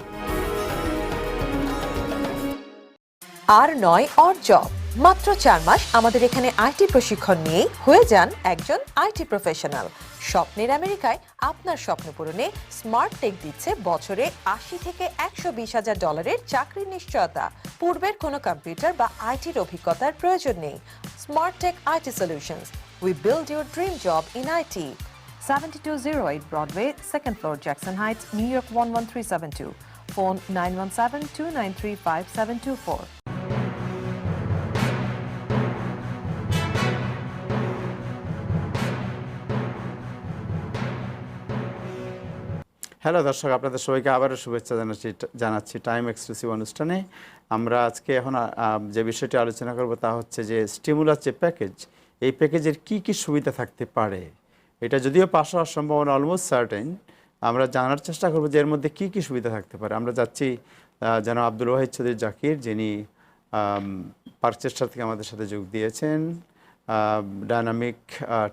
আর নয় অর জব, মাত্র 4 মাস আমাদের এখানে আইটি প্রশিক্ষণ নিয়েই হয়ে যান একজন আইটি প্রফেশনাল। স্বপ্নের আমেরিকায় আপনার স্বপ্ন পূরণে স্মার্ট টেক দিচ্ছে বছরে $80,000 থেকে $120,000 চাকরির নিশ্চয়তা। পূর্বের কোনো কম্পিউটার বা আইটির অভিজ্ঞতার প্রয়োজন নেই। Smart tech IT solutions, we build your dream job in IT. 7208 Broadway, 2nd floor, Jackson Heights, New York 11372. Phone 917-293-5724. Hello দর্শক, আপনাদের সবাইকে আবারও শুভেচ্ছা জানাচ্ছি টাইম এক্সক্লুসিভ অনুষ্ঠানে। আমরা আজকে এখন যে বিষয়টি আলোচনা করব তা হচ্ছে যে স্টিমুলাস যে প্যাকেজ, এই প্যাকেজের কি কি সুবিধা থাকতে পারে। এটা যদিও পাস হওয়ার সম্ভাবনা অলমোস্ট সার্টেন, আমরা জানার চেষ্টা করবো যে এর মধ্যে কি কি সুবিধা থাকতে পারে। আমরা যাচ্ছি যেন আব্দুল ওয়াহিদ চৌধুরী জাকির, যিনি পার্কচেস্টার থেকে আমাদের সাথে যোগ দিয়েছেন, ডায়নামিক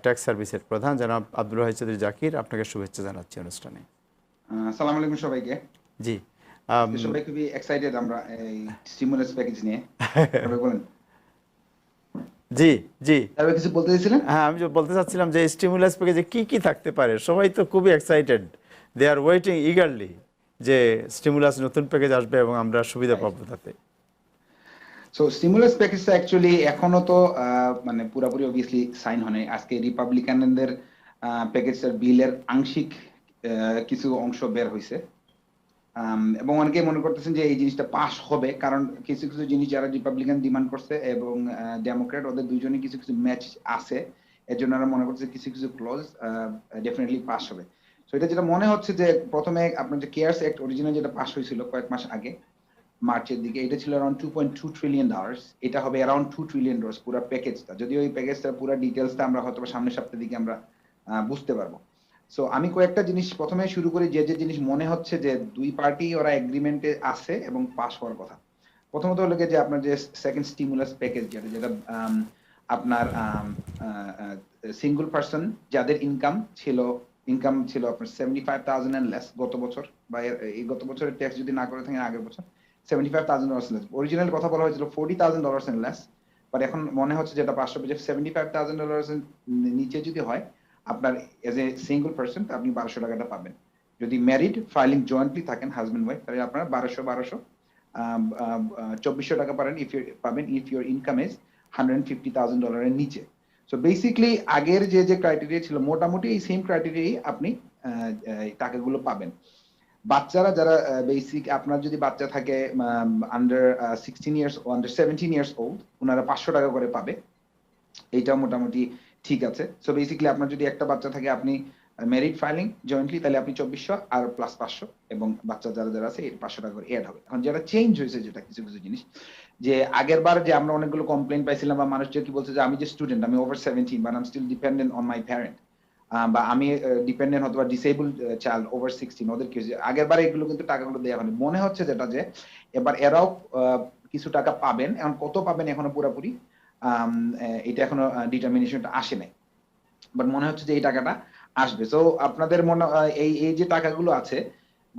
ট্যাক্স সার্ভিসের প্রধান জনাব আব্দুল ওয়াহিদ চৌধুরী জাকির, আপনাকে শুভেচ্ছা জানাচ্ছি অনুষ্ঠানে। আসসালামু আলাইকুম সবাইকে। জি, সবাই খুবই এক্সাইটেড আমরা এই স্টিমুলাস প্যাকেজ নিয়ে। সবাই বলেন। জি জি, তবে কিছু বলতে চাইছিলেন? হ্যাঁ, আমি বলতে চাচ্ছিলাম যে স্টিমুলাস প্যাকেজে কি কি থাকতে পারে। সবাই তো খুবই excited, they are waiting eagerly যে স্টিমুলাস নতুন প্যাকেজ আসবে এবং আমরা সুবিধা পাবো তাতে। সো স্টিমুলাস প্যাকেজটা অ্যাকচুয়ালি এখনো তো মানে পুরোপুরি অবভিয়াসলি সাইন হয় নাই। আজকে রিপাবলিকানদের প্যাকেজটার বিলের আংশিক কিছু অংশ বের হয়েছে, এবং অনেকে মনে করতেছেন যে এই জিনিসটা পাস হবে, কারণ কিছু কিছু জিনিস যারা রিপাবলিকান ডিমান্ড করছে এবং ডেমোক্রেট ওদের দুইজনই কিছু কিছু ম্যাচ আছে, এর জন্য ওরা মনে করছে কিছু কিছু ক্লজ ডেফিনেটলি পাস হবে। সো এটা যেটা মনে হচ্ছে যে প্রথমে আপনার যে কেয়ারস অ্যাক্ট অরিজিনাল যেটা পাস হয়েছিল কয়েক মাস আগে মার্চের দিকে, এটা ছিল অ্যারাউন্ড $2.2 ট্রিলিয়ন, এটা হবে অ্যারাউন্ড $2 ট্রিলিয়ন পুরো প্যাকেজটা। যদিও এই প্যাকেজটার পুরো ডিটেলসটা আমরা হয়তো সামনের সপ্তাহের দিকে আমরা বুঝতে পারবো। সো আমি কয়েকটা জিনিস প্রথমে শুরু করি, যে যে জিনিস মনে হচ্ছে যে দুই পার্টি ওরা এগ্রিমেন্টে আছে এবং পাস হওয়ার কথা। প্রথমত হলো যে আপনার যে সেকেন্ড স্টিমুলাস প্যাকেজ, যেটা আপনার সিঙ্গল পার্সন যাদের ইনকাম ছিল আপনার 75,000 এন্ড লেস গত বছর, বা এই গত বছরের ট্যাক্স যদি না করে থাকেন আগের বছর, $75,000 লেস। অরিজিনাল কথা বলা হয়েছিল $40,000 এন্ড লেস, বাট এখন মনে হচ্ছে যেটা পাস হবে যে $75,000 এর নিচে যদি হয় আপনার এজ এ সিঙ্গল পার্সন আপনি 1200 টাকাটা পাবেন। যদি ম্যারিড ফাইলিং জয়েন্টলি থাকেন হাজবেন্ড ওয়াইফ, তাহলে আপনারা 2400 টাকা পাবেন ইফ ইউর ইনকাম ইজ $150,000 এর নিচে। সো বেসিক্যালি আগের যে ক্রাইটেরিয়া ছিল মোটামুটি এই সেম ক্রাইটেরিয়াই আপনি টাকাগুলো পাবেন। বাচ্চারা যারা বেসিক, আপনার যদি বাচ্চা থাকে আন্ডার 16 ইয়ার্স ও আন্ডার 17 ইয়ার্স ওল্ড, ওনারা 500 টাকা করে পাবে। এইটা মোটামুটি ঠিক আছে। সো বেসিক্যালি আপনার যদি একটা বাচ্চা থাকে, আপনি মেরিট ফাইলিং জয়েন্টলি, তাহলে আপনি 2400 আর প্লাস 500, এবং বাচ্চা যারা আছে 500 টাকা করে অ্যাড হবে। এখন যেটা চেঞ্জ হয়েছে, যেটা কিছু কিছু জিনিস, যে আগের বার যে আমরা অনেকগুলো কমপ্লেইন পাইছিলাম বা মানুষ যে কি বলছে যে আমি যে স্টুডেন্ট, আমি over 17 but I am still dependent on my parent, বা আমি ডিপেন্ডেন্ট অথবা ডিসেবল চাইল্ড ওভার 16, ওদের কি হয়েছে আগের বার এগুলো কিন্তু টাকাগুলো দেওয়া হয়নি। মনে হচ্ছে যেটা যে এবার এরাও কিছু টাকা পাবেন। এখন কত পাবেন এখনো পুরোপুরি এটা এখনো ডিটারমিনেশনটা আসে নাই, বাট মনে হচ্ছে যে এই টাকাটা আসবে। সো আপনাদের মনে এই যে টাকাগুলো আছে,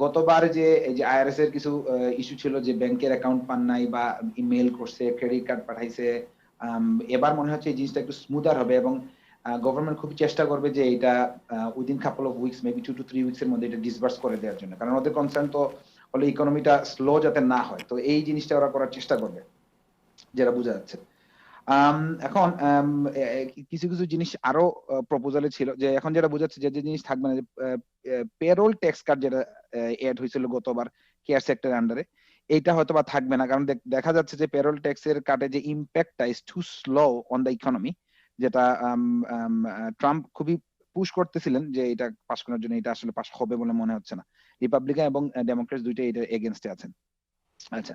গতবার যে এই যে আইআরএস এর কিছু ইস্যু ছিল যে ব্যাংকের অ্যাকাউন্ট পান নাই বা ইমেল করছে, ক্রেডিট কার্ড পাঠাইছে, এবার মনে হচ্ছে এই জিনিসটা একটু স্মুথার হবে, এবং গভর্নমেন্ট খুব চেষ্টা করবে যে এটা within couple of weeks, maybe 2 to 3 weeks এর মধ্যে এটা ডিসবার্স করে দেওয়ার জন্য, কারণ ওদের কনসার্ন তো হলো ইকোনমিটা স্লো যাতে না হয়। তো এই জিনিসটা ওরা করার চেষ্টা করবে, যেটা বোঝা যাচ্ছে। এখন কিছু কিছু জিনিস আরো প্রপোজালে ছিল, যে এখন যেটা বোঝাচ্ছে যে জিনিস থাকবে না, যে পেরোল ট্যাক্স কার্ড যেটা এড হয়েছিল গতবার কেয়ার সেক্টরের আন্ডারে, এইটা হয়তো বা থাকবে না, কারণ দেখা যাচ্ছে যে পেরোল ট্যাক্সের কার্ডে যে ইম্প্যাক্টটা is to slow on the economy, যেটা ট্রাম্প খুবই পুশ করতেছিলেন যে এটা পাস করার জন্য। এটা আসলে পাস হবে বলে মনে হচ্ছে না। রিপাবলিকান এবং ডেমোক্রেটস দুইটাই এটা এগেনস্টে আছেন। আচ্ছা,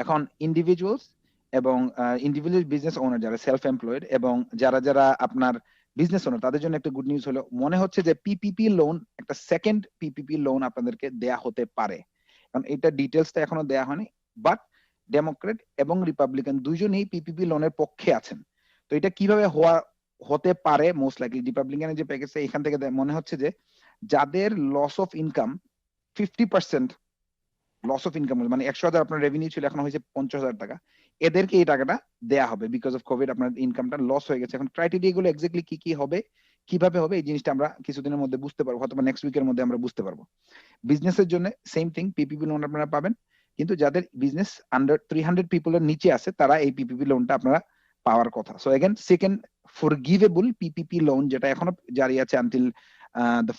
এখন ইন্ডিভিজুয়ালস এবং ইন্ডিভিজুয়াল বিজনেস ওনার যারা সেলফ এমপ্লয়েড এবং যারা আপনার বিজনেস ওনার, তাদের জন্য একটা গুড নিউজ হলো, মনে হচ্ছে যে পিপিপি লোন, একটা সেকেন্ড পিপিপি লোন আপনাদেরকে দেয়া হতে পারে। কারণ এটা ডিটেলসটা এখনো দেয়া হয়নি, বাট ডেমোক্রেট এবং রিপাবলিকান দুইজনেই পিপিপি লোনের পক্ষে আছেন। তো এটা কিভাবে হতে পারে, মোস্ট লাইকলি রিপাবলিকানের যে প্যাকেজটা এখান থেকে মনে হচ্ছে যে যাদের loss of income 50% loss of income, মানে 100,000 আপনার রেভিনিউ ছিল, এখন হয়েছে 50,000 টাকা, এদেরকে এই টাকাটা দেয়া হবে। বিকজ অফ কোভিড আপনার ইনকামটা লস হয়ে গেছে। এখন ক্রাইটেরিয়া গুলো এক্স্যাক্টলি কি হবে, কিভাবে হবে, এই জিনিসটা আমরা কিছুদিনের মধ্যে বুঝতে পারবো, হয়তো নেক্সট উইকের মধ্যে আমরা বুঝতে পারবো। বিজনেসের জন্য সেম থিং, পিপিপি লোন আপনারা পাবেন, কিন্তু যাদের বিজনেস আন্ডার 300 পিপলের নিচে আছে তারা এই পিপিপি লোনটা আপনারা পাওয়ার কথা। So again second forgivable PPP loan, যেটা এখনো জারি আছে until the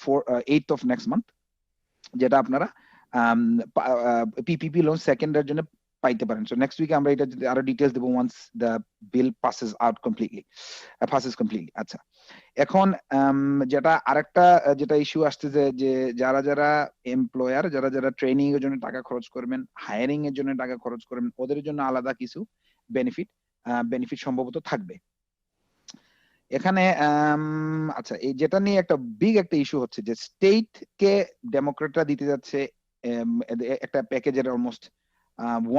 8th of next month, যেটা আপনারা পিপিপি লোন সেকেন্ডের জন্য পাইতে পারেন। সো নেক্সট উইকে আমরা এটা আরো ডিটেইলস দেব once the bill passes completely. আচ্ছা, এখন যেটা আরেকটা যেটা ইস্যু আসছে যে যারা এমপ্লয়ার, যারা ট্রেনিং এর জন্য টাকা খরচ করবেন, হায়ারিং এর জন্য টাকা খরচ করবেন, ওদের জন্য আলাদা কিছু বেনিফিট সম্ভবত থাকবে। এখানে আচ্ছা, এই যেটা নিয়ে একটা বিগ একটা ইস্যু হচ্ছে যে স্টেট কে ডেমোক্রেটরা দিতে যাচ্ছে একটা প্যাকেজের অলমোস্ট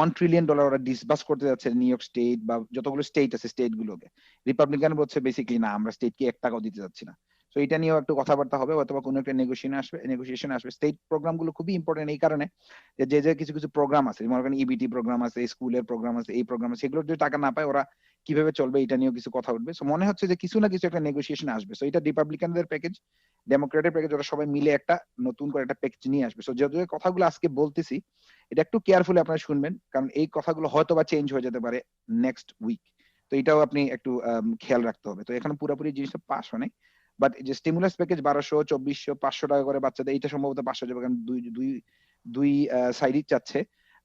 $1 ট্রিলিয়ন ওরা ডিসবাস করতে যাচ্ছে নিউ ইয়র্ক স্টেট বা যতগুলো স্টেট আছে স্টেট গুলোকে। রিপাবলিকান বলছে বেসিক্যালি না, আমরা স্টেটকে $1 দিতে যাচ্ছি না। তো এটা নিয়েও একটু কথাবার্তা হবে, অথবা কোনো একটা নেগোসিয়েশন আসবে। স্টেট প্রোগ্রাম গুলো খুবই ইম্পর্টেন্ট এই কারণে যে যে কিছু কিছু প্রোগ্রাম আছে, মনে করেন ইবিটি প্রোগ্রাম আছে, স্কুলের প্রোগ্রাম আছে, এই প্রোগ্রাম আছে, সেগুলোর যদি টাকা না পায় ওরা কিভাবে চলবে এটা নিয়েও কিছু কথা উঠবে। সো মনে হচ্ছে যে কিছু না কিছু একটা নেগোসিয়েশন আসবে। সো এটা রিপাবলিকানদের প্যাকেজ, ডেমোক্রেটের প্যাকেজ, ওরা সবাই মিলে একটা নতুন করে একটা প্যাকেজ নিয়ে আসবে। সো যে যে কথাগুলো আজকে বলতেছি এটা একটু কেয়ারফুলি আপনারা শুনবেন, কারণ এই কথাগুলো হয়তো বা চেঞ্জ হয়ে যেতে পারে নেক্সট উইক। তো এটাও আপনি একটু খেয়াল রাখতে হবে। তো এখানে পুরোপুরি জিনিসটা পাস হয় নাই, বাট যে স্টিমুলাস প্যাকেজ 1200, 2400, $500 করে বাচ্চাদের, এইটা সম্ভবত 500 যাবে, কারণ দুই দুই দুই সাইডই চাচ্ছে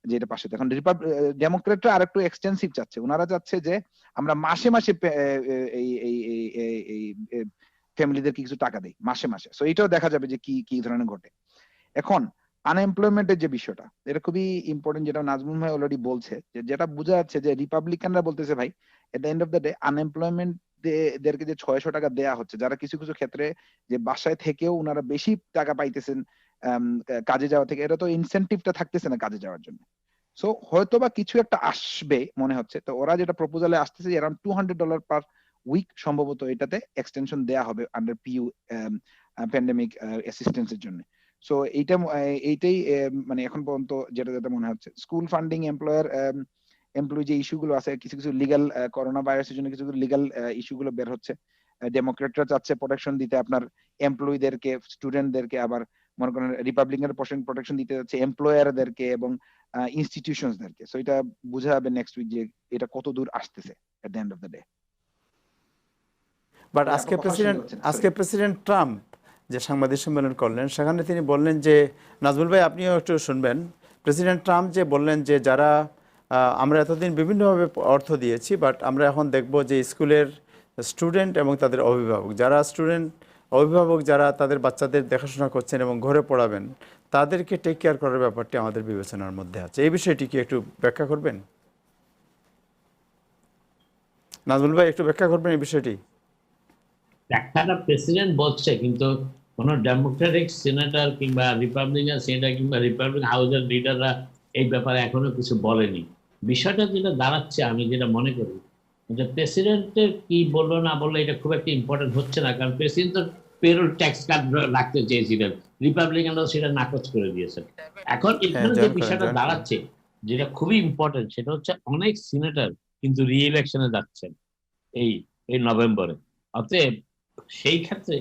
যে এটা 500। এখন ডেমোক্রেটরা আর একটু এক্সটেন্সিভ চাচ্ছে, ওনারা চাচ্ছে যে আমরা মাসে মাসে এই ফ্যামিলিদের কিছু টাকা দেই মাসে মাসে। সো এটাও দেখা যাবে যে কি কি ধরনের ঘটে। এখন আনএমপ্লয়মেন্টের যে বিষয়টা, এটা খুবই ইম্পর্টেন্ট, যেটা নাজমুল ভাই অলরেডি বলছে, যে যেটা বোঝা যাচ্ছে যে রিপাবলিকানরা বলতেছে ভাই at the end of the day unemployment দেরকে যে $600 দেয়া হচ্ছে, যারা কিছু কিছু ক্ষেত্রে যে বাসায় থেকেও ওনারা বেশি টাকা পাইতেছেন কাজে যাওয়া থেকে, এটা তো ইনসেনটিভটা থাকতেছে না কাজে যাওয়ার জন্য। সো হয়তো বা কিছু একটা আসবে মনে হচ্ছে। তো ওরা যেটা প্রপোজালে আসতেছে অ্যারাউন্ড $200 পার উইক সম্ভবত এটাতে এক্সটেনশন দেয়া হবে আন্ডার পিইউ প্যান্ডেমিক অ্যাসিস্ট্যান্সের জন্য। সো এইটাই মানে এখন পর্যন্ত যেটা যেটা মনে হচ্ছে। স্কুল ফান্ডিং, এমপ্লয়ি যে ইস্যু গুলো আছে, কিছু কিছু লিগাল, করোনা ভাইরাসের জন্য কিছু কিছু লিগাল ইস্যু গুলো বের হচ্ছে। ডেমোক্রেটরা চাচ্ছে প্রোটেকশন দিতে আপনার এমপ্লয়ীদেরকে, স্টুডেন্টদেরকে, আবার মনে করেন রিপাবলিকানের প্রোটেকশন দিতে যাচ্ছে এমপ্লয়ারদেরকে এবং ইনস্টিটিউশনসদেরকে। সো এটা বোঝা যাবে নেক্সট উইক যে এটা কত দূর আসতেছে at the end of the day. But আজকে প্রেসিডেন্ট ট্রাম্প যে সাংবাদিক সম্মেলন করলেন, সেখানে তিনি বললেন যে, নাজমুল ভাই আপনিও একটু শুনবেন, প্রেসিডেন্ট ট্রাম্প যে বললেন যে যারা আমরা এতদিন বিভিন্নভাবে অর্থ দিয়েছি, বাট আমরা এখন দেখব যে স্কুলের স্টুডেন্ট এবং তাদের অভিভাবক যারা তাদের বাচ্চাদের দেখাশোনা করছেন এবং ঘরে পড়াবেন, তাদেরকে টেক কেয়ার করার ব্যাপারটি আমাদের বিবেচনার মধ্যে আছে। এই বিষয়টি কি একটু ব্যাখ্যা করবেন নাজমুল ভাই? একটু ব্যাখ্যা করবেন এই বিষয়টি। ব্যাখ্যাটা প্রেসিডেন্ট বলছে, কিন্তু কোন ডেমোক্রেটিক সিনেটর কিংবা রিপাবলিকান সিনেটর কিংবা রিপাবলিকান হাউসের লিডাররা এই ব্যাপারে এখনো কিছু বলেনি। বিষয়টা যেটা দাঁড়াচ্ছে, আমি যেটা মনে করি যে প্রেসিডেন্টের কি বললো না বললো এটা খুব একটা ইম্পর্টেন্ট হচ্ছে না, কারণ প্রেসিডেন্ট তো পেরোল ট্যাক্স কাট রাখতে চেয়েছিলেন, রিপাবলিকানরা সেটা নাকচ করে দিয়েছেন। এখন এখানে যে বিষয়টা দাঁড়াচ্ছে যেটা খুবই ইম্পর্টেন্ট, সেটা হচ্ছে অনেক সিনেটর কিন্তু রি-ইলেকশনে যাচ্ছেন এই নভেম্বরে। অতএব সেই ক্ষেত্রে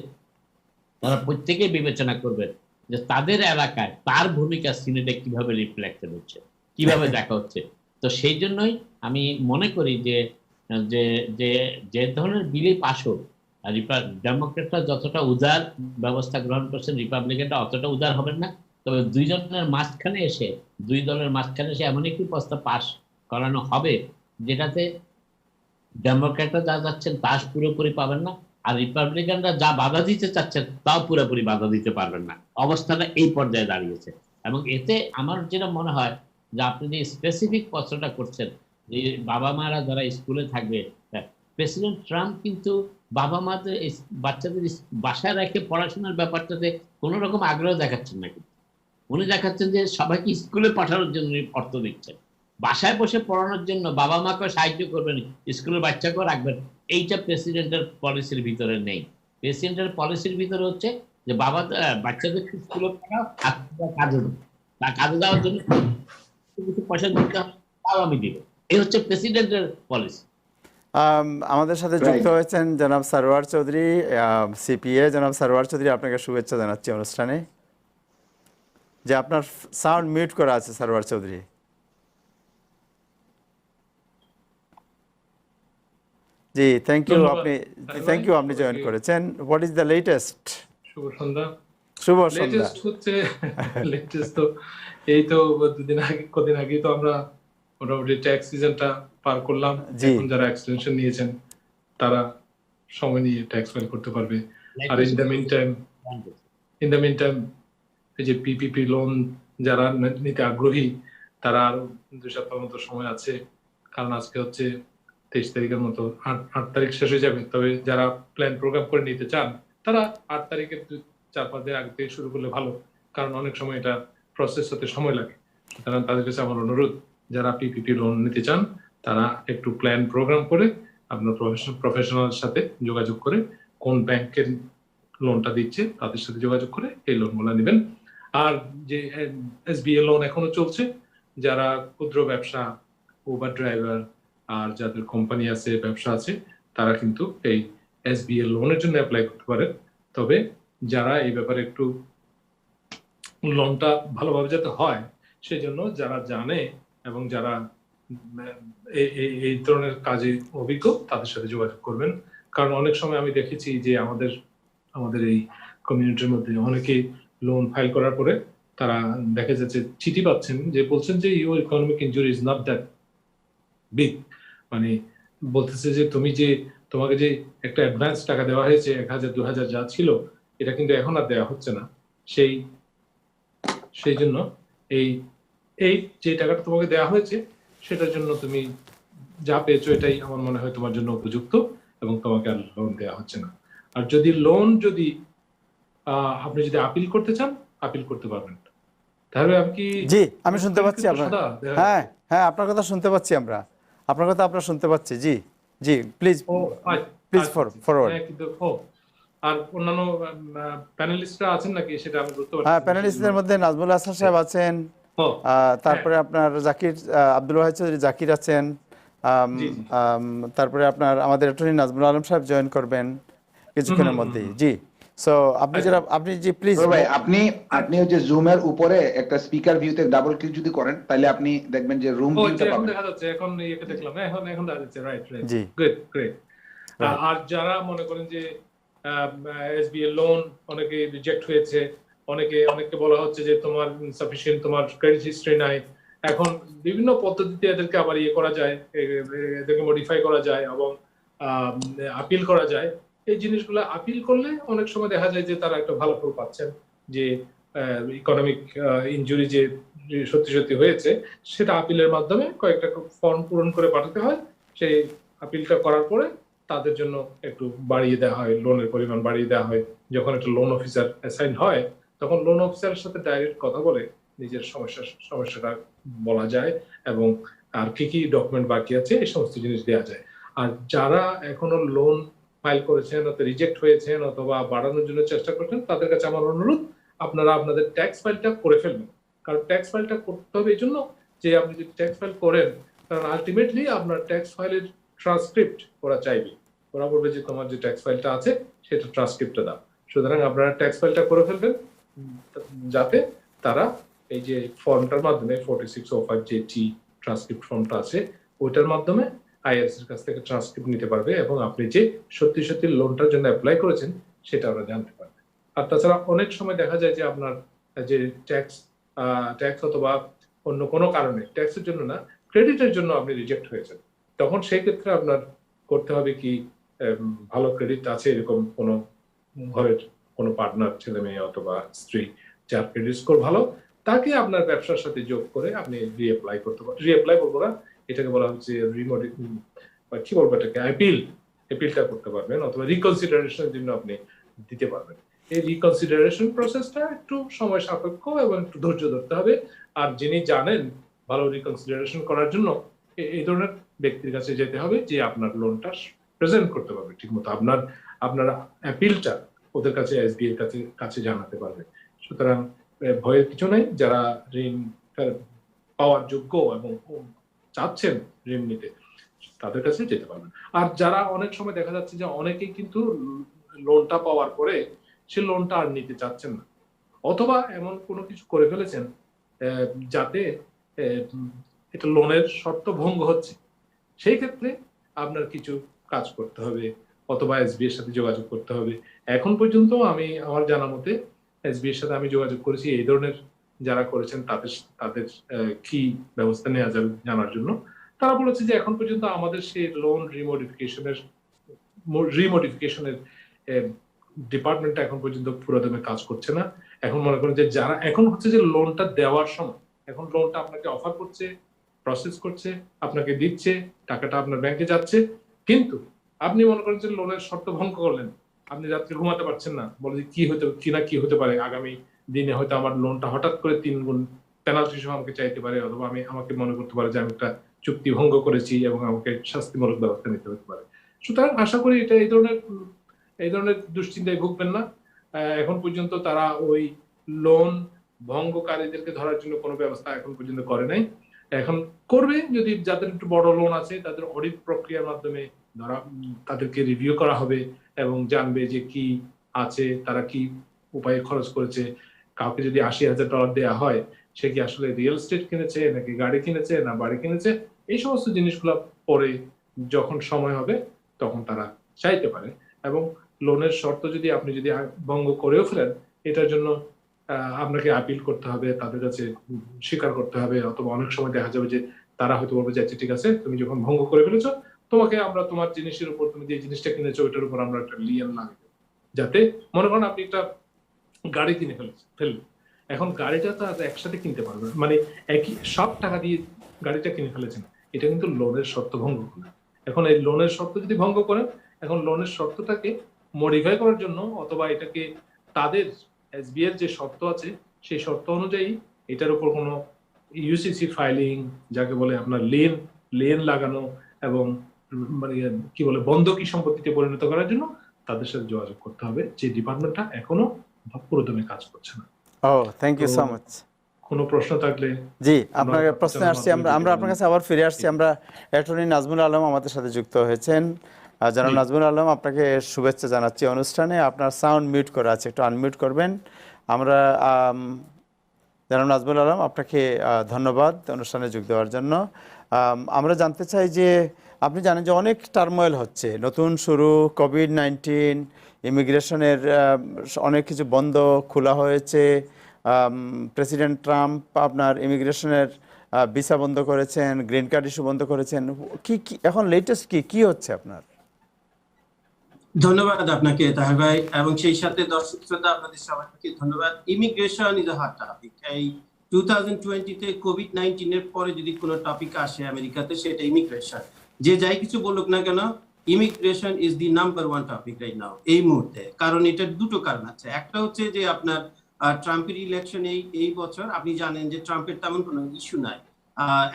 তারা প্রত্যেকেই বিবেচনা করবে যে তাদের এলাকায় তার ভূমিকা সিনেটে কিভাবে রিফ্লেক্টেড হচ্ছে, কিভাবে দেখা হচ্ছে। তো সেই জন্যই আমি মনে করি যে যে যে যে ধরনের বিলি পাস হোক, ডেমোক্রেটরা যতটা উদার ব্যবস্থা গ্রহণ করছেন, রিপাবলিকানরা অতটা উদার হবেন না। তবে দুই দলের মাঝখানে এসে এমন একটি প্রস্তাব পাস করানো হবে যেটাতে ডেমোক্রেটরা যা যাচ্ছেন তা পুরোপুরি পাবেন না, আর রিপাবলিকানরা যা বাধা দিতে চাচ্ছেন তাও পুরোপুরি বাধা দিতে পারবেন না। অবস্থাটা এই পর্যায়ে দাঁড়িয়েছে। এবং এতে আমার যেটা মনে হয় যে আপনি যে স্পেসিফিক প্রশ্নটা করছেন যে বাবা মারা যারা স্কুলে থাকবে, প্রেসিডেন্ট ট্রাম্প কিন্তু বাবা মাদের বাচ্চাদের বাসায় রেখে পড়াশোনার ব্যাপারটাতে কোনো রকম আগ্রহ দেখাচ্ছেন না। কিন্তু উনি দেখাচ্ছেন যে সবাইকে স্কুলে পাঠানোর জন্য অর্থ দিচ্ছেন, বাসায় বসে পড়ানোর জন্য বাবা মাকে সাহায্য করবেন, স্কুলের বাচ্চাকেও রাখবেন। এইটা প্রেসিডেন্টের পলিসির ভিতরে নেই। প্রেসিডেন্টের পলিসির ভিতরে হচ্ছে যে বাচ্চাদের স্কুলে পড়াও, কাজে দেওয়ার জন্য কিছু পয়সা দিতে হবে, তাও আমি দিব। এই হচ্ছে প্রেসিডেন্টের পলিসি। আমাদের সাথে যুক্ত হয়েছেন জনাব সারওয়ার চৌধুরী, সিপিএ। জনাব সারওয়ার চৌধুরী, আপনাকে শুভেচ্ছা জানাচ্ছি অনুষ্ঠানে। যে আপনার সাউন্ড মিউট করা আছে সারওয়ার চৌধুরী। জি, থ্যাংক ইউ, আপনি জয়েন করেছেন। What is the latest? শুভ সন্ধ্যা। লেটেস্ট হচ্ছে লেটেস্ট তো এই তো কদিন আগে তো আমরা মোটামুটি ট্যাক্স সিজনটা পার করলাম। এখন যারা এক্সটেনশন নিয়েছেন তারা সময় নিয়ে ট্যাক্স ফাইল করতে পারবে। আর ইন দ্য মিন টাইম এই যে পিপিপি লোন যারা নিতে আগ্রহী তারা আরো 2 সপ্তাহ মতো সময় আছে, কারণ আজকে হচ্ছে 23 তারিখের মতো, 8 তারিখ শেষ হয়ে যাবে। তবে যারা প্ল্যান প্রোগ্রাম করে নিতে চান তারা 8 তারিখের 4-5 দিন আগে থেকে শুরু করলে ভালো, কারণ অনেক সময় এটা প্রসেস হতে সময় লাগে। সুতরাং তাদের কাছে আমার অনুরোধ, যারা পিপিপি লোন নিতে চান তারা একটু প্ল্যান প্রোগ্রাম করে আপনার প্রফেশনালের সাথে যোগাযোগ করে, কোন ব্যাংকের লোনটা দিচ্ছে তাদের সাথে যোগাযোগ করে এই লোনগুলো নেবেন। আর যে এসবিএ লোন এখনো চলছে, যারা ক্ষুদ্র ব্যবসা, উবার ড্রাইভার আর যাদের কোম্পানি আছে, ব্যবসা আছে, তারা কিন্তু এই এসবিএ লোনের জন্য অ্যাপ্লাই করতে পারেন। তবে যারা এই ব্যাপারে একটু লোনটা ভালোভাবে যাতে হয় সেজন্য যারা জানে এবং যারা এই ধরনের কাজে অভিজ্ঞ তাদের সাথে যোগাযোগ করবেন। কারণ অনেক সময় আমি দেখেছি যে আমাদের এই কমিউনিটির মধ্যে অনেকে লোন ফাইল করার পরে তারা দেখা যাচ্ছে চিঠি পাচ্ছেন যে বলছেন যে your economic injury is not that big, মানে বলতেছে যে তোমাকে যে একটা অ্যাডভান্স টাকা দেওয়া হয়েছে 1000-2000 যা ছিল, এটা কিন্তু এখন আর দেওয়া হচ্ছে না। সেই জন্য এই যে টাকাটা তোমাকে দেওয়া হয়েছে সেটার জন্য তুমি যা পেয়েছো এটাই আমার মনে হয় তোমার জন্য উপযুক্ত, এবং তোমাকে আর লোন দেওয়া হচ্ছে না। আর যদি আপনি যদি আপিল করতে চান, আপিল করতে পারবেন। তাহলে জি, আমি শুনতে পাচ্ছি আপনার, হ্যাঁ হ্যাঁ, আপনার কথা শুনতে পাচ্ছি আমরা, আপনার কথা আমরা শুনতে পাচ্ছি। জি জি, প্লিজ ফরওয়ার্ড। আর অন্যান্য প্যানেলিস্টরা আছেন নাকি সেটা আমি বুঝতে পারছি। হ্যাঁ, প্যানেলিস্টদের মধ্যে নাজমুল হাসান সাহেব আছেন, তারপরে আপনার আব্দুল ওয়াহিদ চৌধুরী জাকির আছেন, তারপরে আপনার আমাদের অ্যাটর্নি নাজমুল আলম সাহেব জয়েন করবেন কিছুক্ষণের মধ্যেই। জি, সো আপনি জি প্লিজ ভাই, আপনি ওই যে জুমের উপরে একটা স্পিকার ভিউতে ডাবল ক্লিক যদি করেন তাহলে আপনি দেখবেন যে রুম ভিউটা পাবেন। দেখা যাচ্ছে এখন, ইয়েকে দেখলাম, এখন দেখা যাচ্ছে। রাইট, জি, গুড, গ্রেট। আর যারা মনে করেন যে এসবিএ লোন অনেকে রিজেক্ট হয়েছে, অনেককে বলা হচ্ছে যে তোমার ইনসাফিশিয়েন্ট, তোমার ক্রেডিট হিস্ট্রি নাই, এখন বিভিন্ন পদ্ধতিতে এদেরকে আবার করা যায়, এদেরকে মডিফাই করা যায় এবং আপিল করা যায়। এই জিনিসগুলো আপিল করলে অনেক সময় দেখা যায় যে তারা একটা ভালো ফল পাচ্ছেন, যে ইকোনমিক ইনজুরি যে সত্যি হয়েছে সেটা আপিলের মাধ্যমে কয়েকটা ফর্ম পূরণ করে পাঠাতে হয়। সেই আপিলটা করার পরে তাদের জন্য একটু বাড়িয়ে দেওয়া হয়, লোনের পরিমাণ বাড়িয়ে দেওয়া হয়। যখন একটা লোন অফিসার অ্যাসাইন হয় তখন লোন অফিসারের সাথে ডাইরেক্ট কথা বলে নিজের সমস্যাটা বলা যায় এবং আর কি ডকুমেন্ট বাকি আছে এই সমস্ত জিনিস দেওয়া যায়। আর যারা এখনো লোন ফাইল করেছেন অথবা রিজেক্ট হয়েছেন অথবা বাড়ানোর জন্য চেষ্টা করছেন, তাদের কাছে আমার অনুরোধ, আপনারা আপনাদের ট্যাক্স ফাইলটা করে ফেলবেন। কারণ ট্যাক্স ফাইলটা করতে হবে এই জন্য যে আপনি যদি ট্যাক্স ফাইল করেন, কারণ আলটিমেটলি আপনার ট্যাক্স ফাইলের ট্রান্সক্রিপ্ট ওরা চাইবে। ওরা বলবে যে তোমার যে ট্যাক্স ফাইলটা আছে সেটা ট্রান্সক্রিপ্টটা দাও। সুতরাং আপনারা ট্যাক্স ফাইলটা করে ফেলবেন, যাতে তারা এই যে ফর্মটার মাধ্যমে 4605 যে টি ট্রান্সক্রিপ্ট ফর্মটা আছে ওইটার মাধ্যমে আইআরএস এর কাছ থেকে ট্রান্সক্রিপ্ট নিতে পারবে এবং আপনি যে সত্যি লোনটার জন্য অ্যাপ্লাই করেছেন সেটা ওরা জানতে পারবে। আর তাছাড়া অনেক সময় দেখা যায় যে আপনার যে ট্যাক্স অথবা অন্য কোনো কারণে, ট্যাক্সের জন্য না, ক্রেডিটের জন্য আপনি রিজেক্ট হয়েছেন, তখন সেই ক্ষেত্রে আপনার করতে হবে কি, ভালো ক্রেডিট আছে এরকম কোনো ঘরের কোনো পার্টনার, ছেলে মেয়ে অথবা স্ত্রী যার ক্রেডিট স্কোর ভালো, তাকে আপনার ব্যবসার সাথে যোগ করে আপনি রিঅ্যাপ্লাই করতে পারেন। রিঅ্যাপ্লাই বলবো না, এটাকে বলা হচ্ছে কি বলবো, এটাকে অ্যাপিলটা করতে পারবেন অথবা রিকনসিডারেশনের জন্য আপনি দিতে পারবেন। এই রিকনসিডারেশন প্রসেসটা একটু সময় সাপেক্ষ এবং একটু ধৈর্য ধরতে হবে। আর যিনি জানেন ভালো রিকনসিডারেশন করার জন্য, এই ধরনের ব্যক্তির কাছে যেতে হবে যে আপনার লোনটা প্রেজেন্ট করতে পারবে ঠিকমতো, আপনার অ্যাপিলটা ওদের কাছে, এসবিআই এর কাছে জানাতে পারবে। সুতরাং ভয়ের কিছু নাই। যারা ঋণ পাওয়ার যোগ্য এবং চাচ্ছেন ঋণ নিতে, তাদের কাছে যেতে পারবেন। আর যারা অনেক সময় দেখা যাচ্ছে যে অনেকেই কিন্তু লোনটা পাওয়ার পরে সে লোনটা আর নিতে চাচ্ছেন না, অথবা এমন কোনো কিছু করে ফেলেছেন যাতে এটা লোনের শর্ত ভঙ্গ হচ্ছে, সেই ক্ষেত্রে আপনার কিছু কাজ করতে হবে অথবা এসবিআই এর সাথে যোগাযোগ করতে হবে। এখন পর্যন্ত আমার জানা মতে এসবিআই এর সাথে আমি যোগাযোগ করেছি এই ধরনের যারা করেছেন তাদের কি ব্যবস্থা নেওয়া যাবে জানার জন্য। তারা বলেছে যে এখন পর্যন্ত আমাদের সেই লোন রিমোডিফিকেশনের ডিপার্টমেন্টটা এখন পর্যন্ত পুরোদমে কাজ করছে না। এখন মনে করেন যে যারা এখন হচ্ছে যে লোনটা দেওয়ার সময়, এখন লোনটা আপনাকে অফার করছে প্রসেস করছে, আপনাকে দিচ্ছে, টাকাটা আপনার ব্যাংকে যাচ্ছে, কিন্তু আপনি মনে করেন যে লোনের শর্ত ভঙ্গ করলেন, আপনি রাত্রে ঘুমাতে পারছেন না, বলে যে কি হতে পারে আগামী দিনে, হয়তো আমার লোনটা হঠাৎ করে 3 গুণ পেনাল্টি সহ আমাকে চাইতে পারে, অথবা আমাকে মনে করতে পারে যে আমি একটা চুক্তি ভঙ্গ করেছি এবং আমাকে শাস্তিমূলক ব্যবস্থা নিতে হতে পারে। সুতরাং আশা করি এটা এই ধরনের দুশ্চিন্তায় ভুগবেন না। এখন পর্যন্ত তারা ওই লোন ভঙ্গকারীদেরকে ধরার জন্য কোনো ব্যবস্থা এখন পর্যন্ত করে নাই। এখন করবে, যদি যাদের একটু বড় লোন আছে তাদের অডিট প্রক্রিয়ার মাধ্যমে তাদেরকে রিভিউ করা হবে এবং জানবে যে কি আছে, তারা কি উপায়ে খরচ করেছে। কাউকে যদি $80,000 দেওয়া হয়, সে কি আসলে রিয়েল এস্টেট কিনেছে নাকি গাড়ি কিনেছে না বাড়ি কিনেছে, এই সমস্ত জিনিসগুলো পরে যখন সময় হবে তখন তারা চাইতে পারে। এবং লোনের শর্ত যদি আপনি ভঙ্গ করেও ফেলেন, এটার জন্য আপনাকে আপিল করতে হবে, তাদের কাছে স্বীকার করতে হবে, অথবা অনেক সময় দেখা যাবে যে তারা হয়তো বলবে যে আচ্ছা ঠিক আছে, তুমি যখন ভঙ্গ করে ফেলেছো, তোমাকে আমরা তোমার জিনিসের উপর, তুমি যে জিনিসটা কিনেছো ওইটার উপর আমরা একটা লিয়েন লাগিয়ে দেবো। যাতে মনে করেন আপনি একটা গাড়ি কিনে ফেললেন, এখন গাড়িটা তো আর একসাথে কিনতে পারবে না, মানে একই সব টাকা দিয়ে গাড়িটা কিনে ফেলেছেন, এটা কিন্তু লোনের শর্ত ভঙ্গ করে। এখন এই লোনের শর্ত যদি ভঙ্গ করেন, এখন লোনের শর্তটাকে মডিফাই করার জন্য, অথবা এটাকে তাদের এসবিআই এর যে শর্ত আছে সেই শর্ত অনুযায়ী এটার উপর কোনো ইউসিসি ফাইলিং, যাকে বলে আপনার লেন লাগানো, এবং মানে কি বলে বন্ধকি সম্পত্তিতে পরিণত করার জন্য তাদের সাথে যোগাযোগ করতে হবে, যে ডিপার্টমেন্টটা এখনো পুরোদমে কাজ করছে না। Thank you so much. কোনো প্রশ্ন থাকলে। জি, আপনার প্রশ্নে আসছি আমরা আপনার কাছে আবার ফিরে আসছি। আমরা অ্যাটর্নি নাজমুল আলম আমাদের সাথে যুক্ত হয়েছেন। জনাব নাজমুল আলম, আপনাকে শুভেচ্ছা জানাচ্ছি অনুষ্ঠানে। আপনার সাউন্ড মিউট করা আছে, একটু আনমিউট করবেন। আমরা জনাব নাজমুল আলম, আপনাকে ধন্যবাদ অনুষ্ঠানে যোগ দেওয়ার জন্য। আমরা জানতে চাই যে আপনি জানেন যে অনেক টার্মোয়েল হচ্ছে, নতুন শুরু, কোভিড-19, ইমিগ্রেশনের অনেক কিছু বন্ধ খোলা হয়েছে। প্রেসিডেন্ট ট্রাম্প আপনার ইমিগ্রেশনের ভিসা বন্ধ করেছেন, গ্রিন কার্ড ইস্যু বন্ধ করেছেন। কি এখন লেটেস্ট কি হচ্ছে আপনার? ধন্যবাদ আপনাকে তাহের ভাই, এবং সেই সাথে দর্শক শ্রোতা আপনাদের সবাইকে ধন্যবাদ। Immigration is a hot topic. এই 2020-তে কোভিড-19 এর পরে যদি কোনো টপিক আসে আমেরিকাতে, সেটা ইমিগ্রেশন। যে যাই কিছু বলুক না কেন, immigration is the number 1 topic right now এই মুহূর্তে। কারণ এটার দুটো কারণ আছে। একটা হচ্ছে যে আপনার ট্রাম্পের ইলেকশন এই বছর, আপনি জানেন যে ট্রাম্পের তেমন কোনো ইস্যু নাই,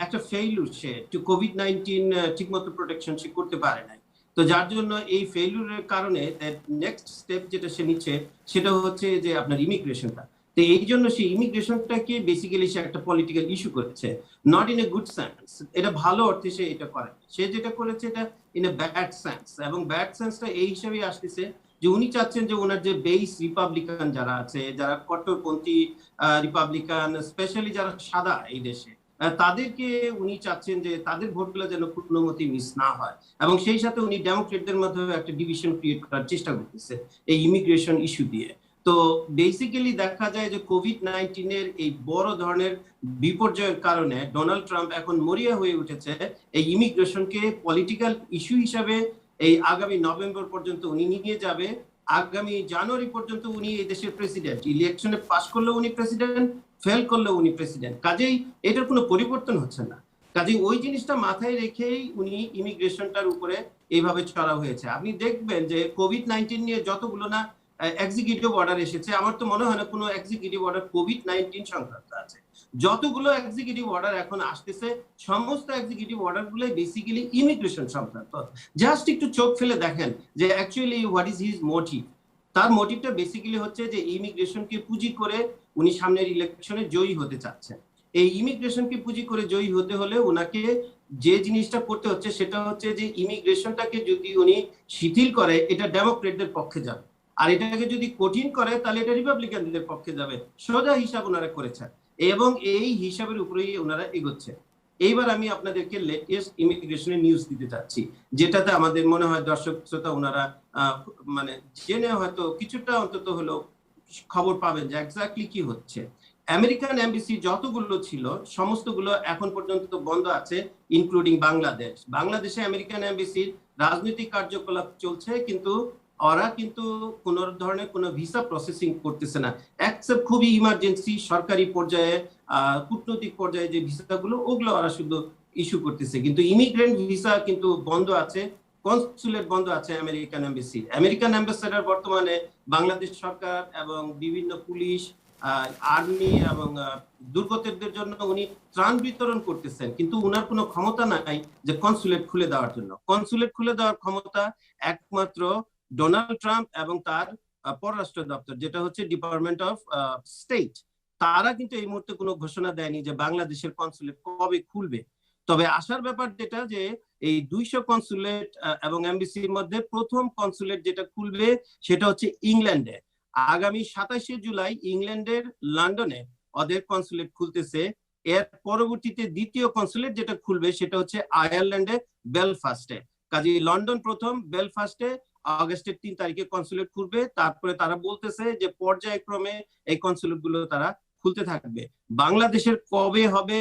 একটা ফেইলুর, সে কোভিড-19 ঠিকমতো প্রোটেকশন সে করতে পারে নাই। তো যার জন্য এই ফেইলুরের কারণে নেক্সট স্টেপ যেটা সে নিচ্ছে সেটা হচ্ছে যে আপনার ইমিগ্রেশনটা। তো এই জন্য সে ইমিগ্রেশনটাকে বেসিক্যালি সে একটা পলিটিক্যাল ইস্যু করেছে, not in a good sense. এটা ভালো অর্থে সে এটা করে, সে যেটা করেছে এটা ইন এ ব্যাড সেন্স। এবং ব্যাড সেন্সটা এই হিসেবেই আসতেছে যে উনি চাচ্ছেন যে ওনার যে বেস রিপাবলিকান যারা আছে, যারা কট্টরপন্থী রিপাবলিকান, স্পেশালি যারা সাদা এই দেশে, তাদেরকে উনি চাচ্ছেন যে তাদের ভোটগুলো যেন কোনো মতে মিস না হয়। এবং সেই সাথে উনি ডেমোক্রেটদের মধ্যে একটা ডিভিশন ক্রিয়েট করার চেষ্টা করতেছে এই ইমিগ্রেশন ইস্যু দিয়ে। তো বেসিক্যালি দেখা যায় যে কোভিড-19 এর এই বড় ধরনের বিপর্যয়ের কারণে ডোনাল্ড ট্রাম্প এখন মরিয়া হয়ে উঠেছে এই ইমিগ্রেশনকে পলিটিক্যাল ইস্যু হিসাবে। এই আগামী নভেম্বর পর্যন্ত উনি নিয়ে যাবে, আগামী জানুয়ারি পর্যন্ত উনি এই দেশের প্রেসিডেন্ট। ইলেকশনে পাস করলেও উনি প্রেসিডেন্ট, ফেল করলেও উনি প্রেসিডেন্ট। কাজেই এটার কোনো পরিবর্তন হচ্ছে না। কাজেই ওই জিনিসটা মাথায় রেখেই উনি ইমিগ্রেশনটার উপরে এইভাবে চড়া হয়েছে। আপনি দেখবেন যে কোভিড-19 নিয়ে যতগুলো না এক্সিকিউটিভ অর্ডার এসেছে, আমার তো মনে হয় না কোনো এক্সিকিউটিভ অর্ডার কোভিড-19 সংক্রান্ত আছে। যতগুলো এক্সিকিউটিভ অর্ডার এখন আসতেছে, সমস্ত এক্সিকিউটিভ অর্ডার গুলোই বেসিক্যালি ইমিগ্রেশন সংক্রান্ত। জাস্ট একটু চোখ ফেলে দেখেন যে actually what is his motive. তার মোটিভটা বেসিক্যালি হচ্ছে যে ইমিগ্রেশনকে পুঁজি করে উনি সামনের ইলেকশনে জয়ী হতে চাচ্ছেন। এই ইমিগ্রেশনকে পুঁজি করে জয়ী হতে হলে ওনাকে যে জিনিসটা করতে হচ্ছে সেটা হচ্ছে যে ইমিগ্রেশনটাকে যদি উনি শিথিল করে, এটা ডেমোক্রেটদের পক্ষে যাবে, আর এটাকে যদি কঠিন করে তাহলে এটা রিপাবলিকানদের পক্ষে যাবে। সোজা হিসাব ওনারা করেছেন এবং এই হিসাবের উপরেই ওনারা এগোচ্ছে। এইবার আমি আপনাদেরকে লেটেস্ট ইমিগ্রেশনের নিউজ দিতে চাচ্ছি, যেটাতে আমাদের মনে হয় দর্শক শ্রোতা ওনারা মানে জেনে হয়তো কিছুটা অন্তত হলো খবর পাবেন যে এক্স্যাক্টলি কি হচ্ছে। আমেরিকান এমবাসি যতগুলো ছিল সমস্তগুলো এখন পর্যন্ত বন্ধ আছে, ইনক্লুডিং বাংলাদেশ। বাংলাদেশে আমেরিকান এমবাসির রাজনৈতিক কার্যকলাপ চলছে, কিন্তু ওরা কিন্তু কোনো ধরনের কোনো ভিসা প্রসেসিং করতেছে না, এক্সেপ্ট খুবই ইমার্জেন্সি সরকারি পর্যায়ে কূটনৈতিক পর্যায়ে যে ভিসাগুলো ওগুলো ওরা শুধু ইস্যু করতেছে। কিন্তু ইমিগ্রেন্ট ভিসা কিন্তু বন্ধ আছে, কনসুলেট বন্ধ আছে আমেরিকান এম্বাসি। আমেরিকান অ্যাম্বাসেডর বর্তমানে বাংলাদেশ সরকার এবং বিভিন্ন পুলিশ, আর্মি এবং দুর্গতদের জন্য উনি ত্রাণ বিতরণ করতেছেন, কিন্তু উনার কোনো ক্ষমতা নাই যে কনসুলেট খুলে দেওয়ার জন্য। কনসুলেট খুলে দেওয়ার ক্ষমতা একমাত্র ডোনাল্ড ট্রাম্প এবং তার পররাষ্ট্র দপ্তর, যেটা হচ্ছে ডিপার্টমেন্ট অফ স্টেট। তারা কিন্তু এই মুহূর্তে কোনো ঘোষণা দেয়নি যে বাংলাদেশের কনসুলেট কবে খুলবে। তবে আসার ব্যাপার যেটা, যে এই 200 কনসুলেট এবং এমবিসির মধ্যে প্রথম কনসুলেট যেটা খুলবে সেটা হচ্ছে ইংল্যান্ডে। আগামী 27শে জুলাই ইংল্যান্ডের লন্ডনে ওদের কনসুলেট খুলতেছে। এর পরবর্তীতে দ্বিতীয় কনসুলেট যেটা খুলবে সেটা হচ্ছে আয়ারল্যান্ডে বেলফাস্টে। কাজে লন্ডন প্রথম, বেলফাস্টে আগস্টের 3 তারিখে কনসুলেট খুলবে। তারপরে তারা বলতেছে যে পর্যায়ক্রমে এই কনসুলেট গুলো তারা খুলতে থাকবে। বাংলাদেশের কবে হবে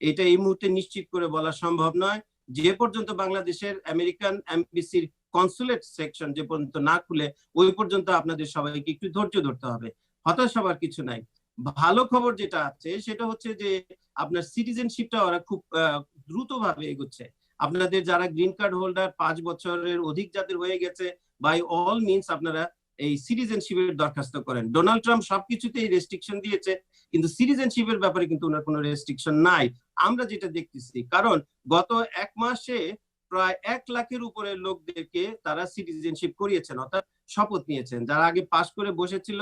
এটা এই মুহূর্তে নিশ্চিত করে বলা সম্ভব নয়। যে পর্যন্ত বাংলাদেশের আমেরিকান এমবিসির কনসুলেট সেকশন যে পর্যন্ত না খুলে ওই পর্যন্ত আপনাদের সবাইকে একটু ধৈর্য ধরতে হবে। হতাশ হবার কিছু নাই। ভালো খবর যেটা আছে সেটা হচ্ছে যে আপনার সিটিজেনশিপটা ওরা খুব দ্রুতভাবে এগোচ্ছে। আপনাদের যারা গ্রিন কার্ড হোল্ডার 5 বছরের অধিক যাদের হয়ে গেছে, বাই অল মিনস আপনারা এই সিটিজেনশিপের দরখাস্ত করেন। ডোনাল্ড ট্রাম্প সবকিছুতেই রেস্ট্রিকশন দিয়েছে, কিন্তু সিটিজেনশিপের ব্যাপারে কিন্তু ওনার কোনো রেস্ট্রিকশন নাই আমরা যেটা দেখতেছি। কারণ গত 1 মাসে প্রায় 1 লাখের উপরে লোকদেরকে তারা সিটিজেনশিপ করিয়েছেন, অর্থাৎ শপথ নিয়েছেন। যারা আগে পাস করে বসেছিল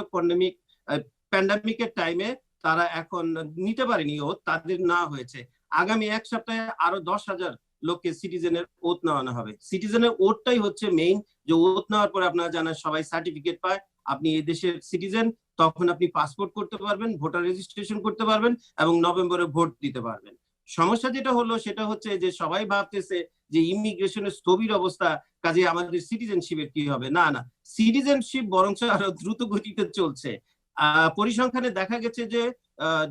প্যান্ডামিকের টাইমে, তারা এখন নিতে পারেনি ওথ, তাদের না হয়েছে। আগামী 1 সপ্তাহে আরো 10,000 লোককে সিটিজেনের ওথ নেওয়ানো হবে। সিটিজেনের ওথটাই হচ্ছে মেইন, যে ওথ নেওয়ার পরে আপনারা জানেন সবাই সার্টিফিকেট পায়, আপনি এই দেশের সিটিজেন, তখন আপনি পাসপোর্ট করতে পারবেন, ভোটার রেজিস্ট্রেশন করতে পারবেন এবং নভেম্বরে ভোট দিতে পারবেন। সমস্যা যেটা হলো সেটা হচ্ছে যে সবাই ভাবতেছে যে ইমিগ্রেশনের স্থবির অবস্থা, কাজে আমাদের সিটিজেনশিপের কি হবে। না না, সিটিজেনশিপ বরঞ্চ আরো দ্রুত গতিতে চলছে। পরিসংখ্যানে দেখা গেছে যে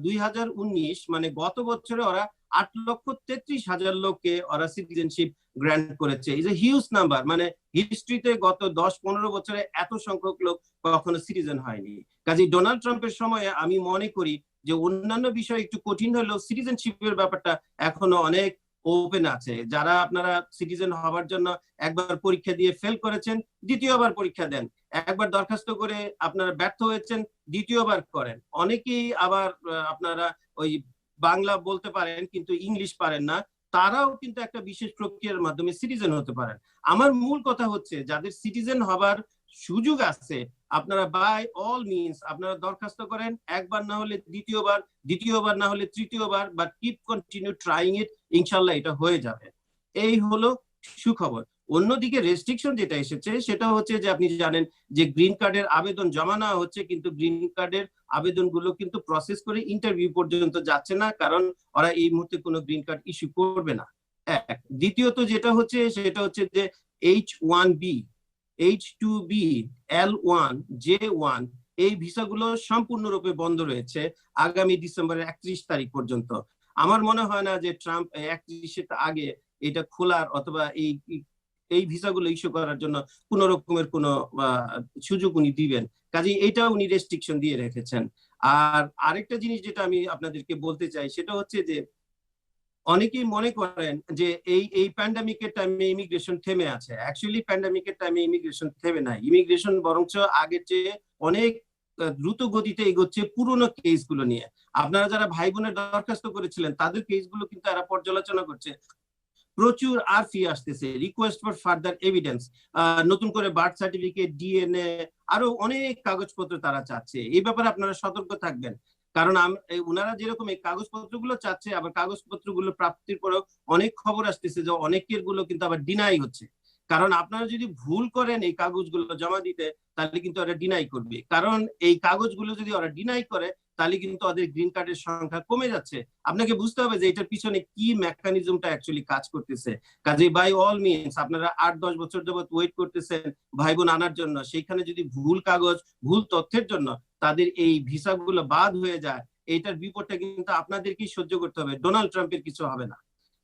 2019 মানে গত বছরে ওরা 8,33,000 লোককে ওরা সিটিজেনশিপ গ্র্যান্ট করেছে। Is a huge number. মানে হিস্ট্রিতে গত 10-15 বছরে এত সংখ্যক লোক কখনো সিটিজেন হয়নি। কাজে ডোনাল্ড ট্রাম্পের সময়ে আমি মনে করি যে অন্যান্য বিষয় একটু কঠিন হলেও সিটিজেনশিপের ব্যাপারটা এখনো অনেক ওপেন আছে। যারা আপনারা সিটিজেন হওয়ার জন্য একবার পরীক্ষা দিয়ে ফেল করেছেন, দ্বিতীয়বার পরীক্ষা দেন। একবার দরখাস্ত করে আপনারা ব্যর্থ হয়েছেন, দ্বিতীয়বার করেন। অনেকেই আবার আপনারা ওই বাংলা বলতে পারেন কিন্তু ইংলিশ পারেন না, তারাও কিন্তু একটা বিশেষ প্রক্রিয়ার মাধ্যমে সিটিজেন হতে পারেন। আমার মূল কথা হচ্ছে যাদের সিটিজেন হবার সুযোগ আছে, আপনারা বাই অল মিনস আপনারা দরখাস্ত করেন, একবার না হলে দ্বিতীয়বার, দ্বিতীয়বার না হলে তৃতীয়বার, বাট কিপ কন্টিনিউ ট্রাইং ইট, ইনশাল্লাহ এটা হয়ে যাবে। এই হলো সুখবর। অন্যদিকে রেস্ট্রিকশন যেটা এসেছে সেটা হচ্ছে যে আপনি জানেন যে গ্রিন কার্ডের আবেদন জমা নেওয়া হচ্ছে, কিন্তু গ্রিন কার্ডের আবেদনগুলো কিন্তু প্রসেস করে ইন্টারভিউ পর্যন্ত যাচ্ছে না, কারণ ওরা এই মুহূর্তে কোনো গ্রিন কার্ড ইস্যু করবে না। দ্বিতীয়ত যেটা হচ্ছে সেটা হচ্ছে যে H1B, H2B, L1, J1 এই ভিসাগুলো সম্পূর্ণরূপে বন্ধ রয়েছে আগামী ডিসেম্বরের 31 তারিখ পর্যন্ত। আমার মনে হয় না যে ট্রাম্প 31-এর আগে এটা খোলার অথবা এই ভিসাগুলো ইস্যু করার জন্য কোন রকমের কোন সুযোগ উনি দিবেন। কাজেই এটা উনি রেস্ট্রিকশন দিয়ে রেখেছেন। আর আরেকটা জিনিস যেটা আমি আপনাদেরকে বলতে চাই সেটা হচ্ছে যে অনেকেই মনে করেন যে এই প্যান্ডামিকের টাইমে ইমিগ্রেশন থেমে আছে। অ্যাকচুয়ালি প্যান্ডামিকের টাইমে ইমিগ্রেশন থেমে নাই। ইমিগ্রেশন বরঞ্চ আগের চেয়ে অনেক দ্রুত গতিতে এগোচ্ছে পুরোনো কেসগুলো নিয়ে। আপনারা যারা ভাই বোনের দরখাস্ত করেছিলেন তাদের কেসগুলো কিন্তু এরা পর্যালোচনা করছে। প্রচুর আর ফি আসতেছে, রিকোয়েস্ট ফর ফার্দার এভিডেন্স, নতুন করে বার্থ সার্টিফিকেট, ডিএনএ, আরো অনেক কাগজপত্র তারা চাচ্ছে। এই ব্যাপারে আপনারা সতর্ক থাকবেন, কারণ ওনারা যেরকম এই কাগজপত্রগুলো চাচ্ছে, আবার কাগজপত্রগুলো প্রাপ্তির পরেও অনেক খবর আসতেছে যে অনেকের গুলো কিন্তু আবার ডিনাই হচ্ছে। কারণ আপনারা যদি ভুল করেন এই কাগজগুলো জমা দিতে, তাহলে কিন্তু ওরা ডিনাই করবে। কারণ এই কাগজগুলো যদি ওরা ডিনাই করে তাহলে কিন্তু ওদের গ্রিন কার্ডের সংখ্যা কমে যাচ্ছে। আপনাকে বুঝতে হবে যে এটার পিছনে কি মেকানিজমটা অ্যাকচুয়ালি কাজ করতেছে। কাজে বাই অল মিনস আপনারা 8-10 বছর যাবত ওয়েট করতেছেন ভাই বোন আনার জন্য, সেইখানে যদি ভুল কাগজ, ভুল তথ্যের জন্য তাদের এই ভিসাগুলো বাদ হয়ে যায়, এইটার বিপদটা কিন্তু আপনাদেরকেই সহ্য করতে হবে, ডোনাল্ড ট্রাম্পের কিছু হবে না।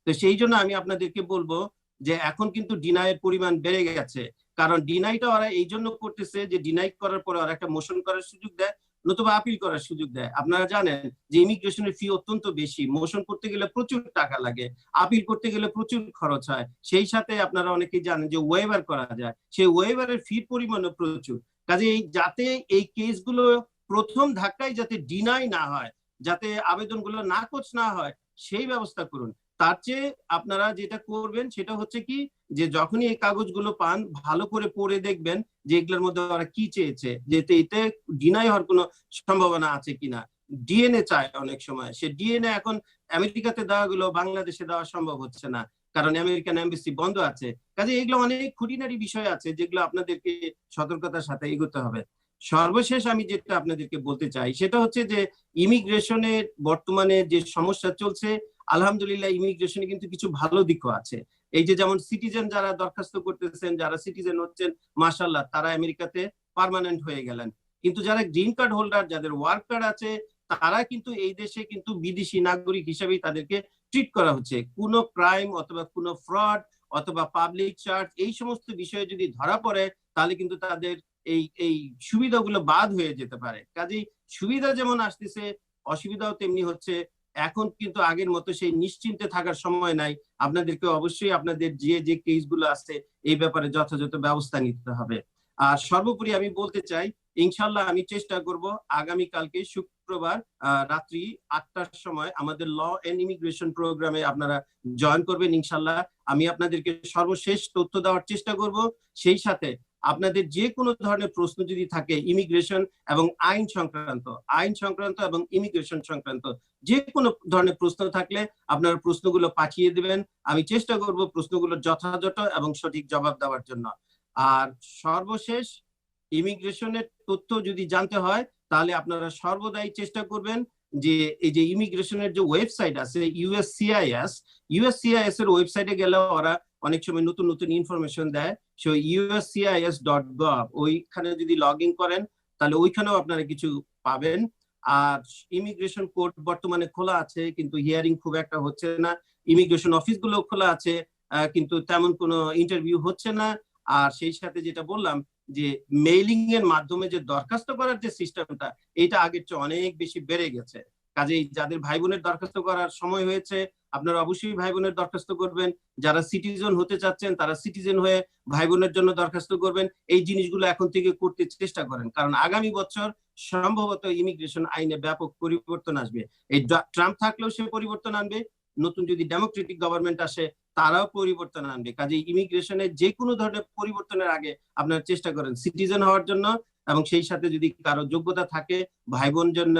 তো সেই জন্য আমি আপনাদেরকে বলবো যে এখন কিন্তু ডিনাইয়ের পরিমাণ বেড়ে গেছে। কারণ ডিনাইটা ওরা এই জন্য করতেছে যে ডিনাই করার পরে ওরা একটা মোশন করার সুযোগ দেয়, নতুবা আপিল করার সুযোগ দেয়। আপনারা জানেন যে ইমিগ্রেশনের ফি অত্যন্ত বেশি, মোশন করতে গেলে প্রচুর টাকা লাগে, আপিল করতে গেলে প্রচুর খরচ হয়। সেই সাথে আপনারা অনেকেই জানেন যে ওয়েভার করা যায়, সেই ওয়েভারের ফির পরিমাণও প্রচুর। কাজে যাতে এই কেসগুলো প্রথম ধাক্কায় যাতে ডিনাই না হয়, যাতে আবেদনগুলো নাকচ না হয়, সেই ব্যবস্থা করুন। তার চেয়ে আপনারা যেটা করবেন সেটা হচ্ছে কি, যে যখনই এই কাগজগুলো পান ভালো করে পড়ে দেখবেন যে এগুলোর মধ্যে ওরা কি চেয়েছে, যে এতে ডিনাই হওয়ার কোনো সম্ভাবনা আছে কিনা। ডিএনএ চায় অনেক সময়, সে ডিএনএ এখন আমেরিকাতে দেওয়াগুলো বাংলাদেশে দেওয়া সম্ভব হচ্ছে না, কারণ আমেরিকান এমবাসি বন্ধ আছে। কাজে এগুলো অনেক খুঁটিনাটি বিষয় আছে যেগুলো আপনাদেরকে সতর্কতার সাথে এগোতে হবে। সর্বশেষ আমি যেটা আপনাদেরকে বলতে চাই সেটা হচ্ছে যে ইমিগ্রেশনের বর্তমানে যে সমস্যা চলছে, আলহামদুলিল্লাহ ইমিগ্রেশনে কিন্তু কিছু ভালো দিকও আছে। এই যে যেমন সিটিজেন যারা দরখাস্ত করতেছেন, যারা সিটিজেন হচ্ছেন, মাশাআল্লাহ তারা আমেরিকাতে পার্মানেন্ট হয়ে গেলেন। কিন্তু যারা গ্রিন কার্ড হোল্ডার, যাদের ওয়ার্ক কার্ড আছে, তারা কিন্তু এই দেশে কিন্তু বিদেশি নাগরিক হিসেবেই তাদেরকে ট্রিট করা হচ্ছে। কোনো ক্রাইম অথবা কোনো ফ্রড অথবা পাবলিক চার্জ এই সমস্ত বিষয়ে যদি ধরা পড়ে তাহলে কিন্তু তাদের এই সুবিধাগুলো বাদ হয়ে যেতে পারে। কাজেই সুবিধা যেমন আসতেছে, অসুবিধাও তেমনি হচ্ছে। এখন কিন্তু আগের মতো সেই নিশ্চিন্তে থাকার সময় নাই। আপনাদেরকে অবশ্যই আপনাদের যে কেসগুলো আছে এই ব্যাপারে যথাযথ ব্যবস্থা নিতে হবে। আর সর্বোপরি আমি বলতে চাই, ইনশাল্লাহ আমি চেষ্টা করব আগামী কালকে শুক্রবার রাত্রি 8টার সময় আমাদের ল এন্ড ইমিগ্রেশন প্রোগ্রামে আপনারা জয়েন করবেন। ইনশাল্লাহ আমি আপনাদেরকে সর্বশেষ তথ্য দেওয়ার চেষ্টা করব। সেই সাথে আপনাদের যে কোনো ধরনের প্রশ্ন যদি থাকে ইমিগ্রেশন এবং আইন সংক্রান্ত এবং ইমিগ্রেশন সংক্রান্ত যে কোনো ধরনের প্রশ্ন থাকলে আপনারা প্রশ্নগুলো পাঠিয়ে দিবেন। আমি চেষ্টা করব প্রশ্নগুলো যথাযথ এবং সঠিক জবাব দেওয়ার জন্য। আর সর্বশেষ, ইমিগ্রেশনের তথ্য যদি জানতে হয় তাহলে আপনারা সর্বদাই চেষ্টা করবেন যে এই যে ইমিগ্রেশনের যে ওয়েবসাইট আছে ইউএসসিআইএস এর ওয়েবসাইটে গেলে ওরা অনেক সময় নতুন নতুন ইনফরমেশন দেয়। সো uscis.gov ওইখানে যদি লগ ইন করেন তাহলে ওইখানেও আপনারা কিছু পাবেন। আর ইমিগ্রেশন কোর্ট বর্তমানে খোলা আছে, কিন্তু হিয়ারিং খুব একটা হচ্ছে না। ইমিগ্রেশন অফিসগুলো খোলা আছে, কিন্তু তেমন কোনো ইন্টারভিউ হচ্ছে না। আর সেই সাথে যেটা বললাম যে মেইলিং এর মাধ্যমে যে দরখাস্ত করার যে সিস্টেমটা, এটা আগের চেয়ে অনেক বেশি বেড়ে গেছে। কাজেই যাদের ভাই বোনের দরখাস্ত করার সময় হয়েছে আপনারা অবশ্যই ভাই বোনের দরখাস্ত করবেন। যারা সিটিজেন হতে চাচ্ছেন তারা সিটিজেন হয়ে ভাই বোনের জন্য দরখাস্ত করবেন। এই জিনিসগুলো এখন থেকে করতে চেষ্টা করেন, কারণ আগামী বছর সম্ভবত ইমিগ্রেশন আইনে ব্যাপক পরিবর্তন আসবে। এই ট্রাম্প থাকলেও সে পরিবর্তন আনবে, নতুন যদি ডেমোক্রেটিক গভর্নমেন্ট আসে তারাও পরিবর্তন আনবে। কাজেই ইমিগ্রেশনে যে কোনো ধরনের পরিবর্তনের আগে আপনারা চেষ্টা করেন সিটিজেন হওয়ার জন্য, এবং সেই সাথে যদি কারো যোগ্যতা থাকে ভাই বোন জন্য,